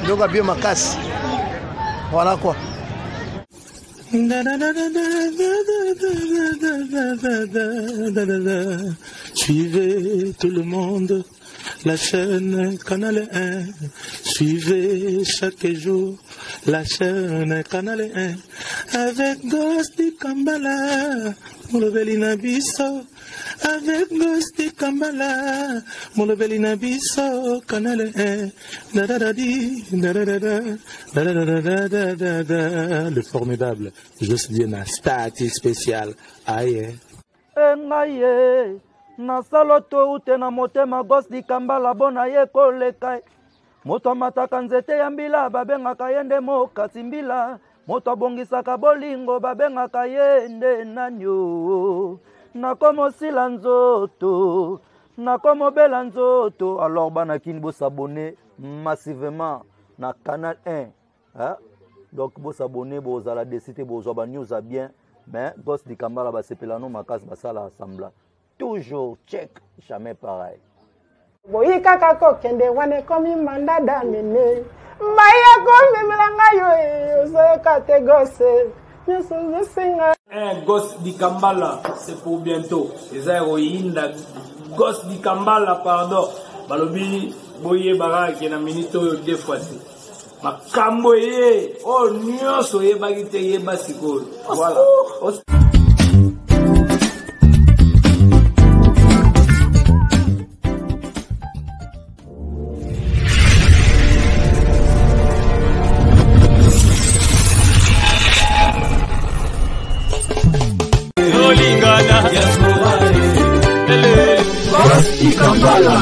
Blog bien makas. Voilà quoi. Suivez tout le monde. La chaîne Canal 1, suivez chaque jour la chaîne Canal 1 avec Gosi di Kambala, Molobelina Bisso, avec Gosi di Kambala, Molobelina Bisso, Canal 1, le formidable, juste dire un statut spécial, aïe. Nasalo to ute na motema Gosi di Kambala bona ye koleka moto mataka nzete ya mbila babengaka yende mokasi mbila moto abongisaka bolingo babengaka yende nanyo nakomo sila nzoto nakomo bela nzoto. Alors bana kini bo s'abonner massivement na canal 1 hein? Donc bo s'abonner bo zala desite bo zo ba news a bien mais Gosi di Kambala ba sepelano makasi basala assembla. Toujours check, jamais pareil. Boyi kaka kokende wane komi mandada mene. Maya komi milanga yo zo kate Gosi. Yesu singa. Gosi di Kambala, c'est pour bientôt. Les héroïnes Gosi di Kambala pardon. Balobi boye bara ki na minito yo deux fois. Makambo ye oh nyonso ye bagite ye basiko. Voilà. Gosi di Kambala.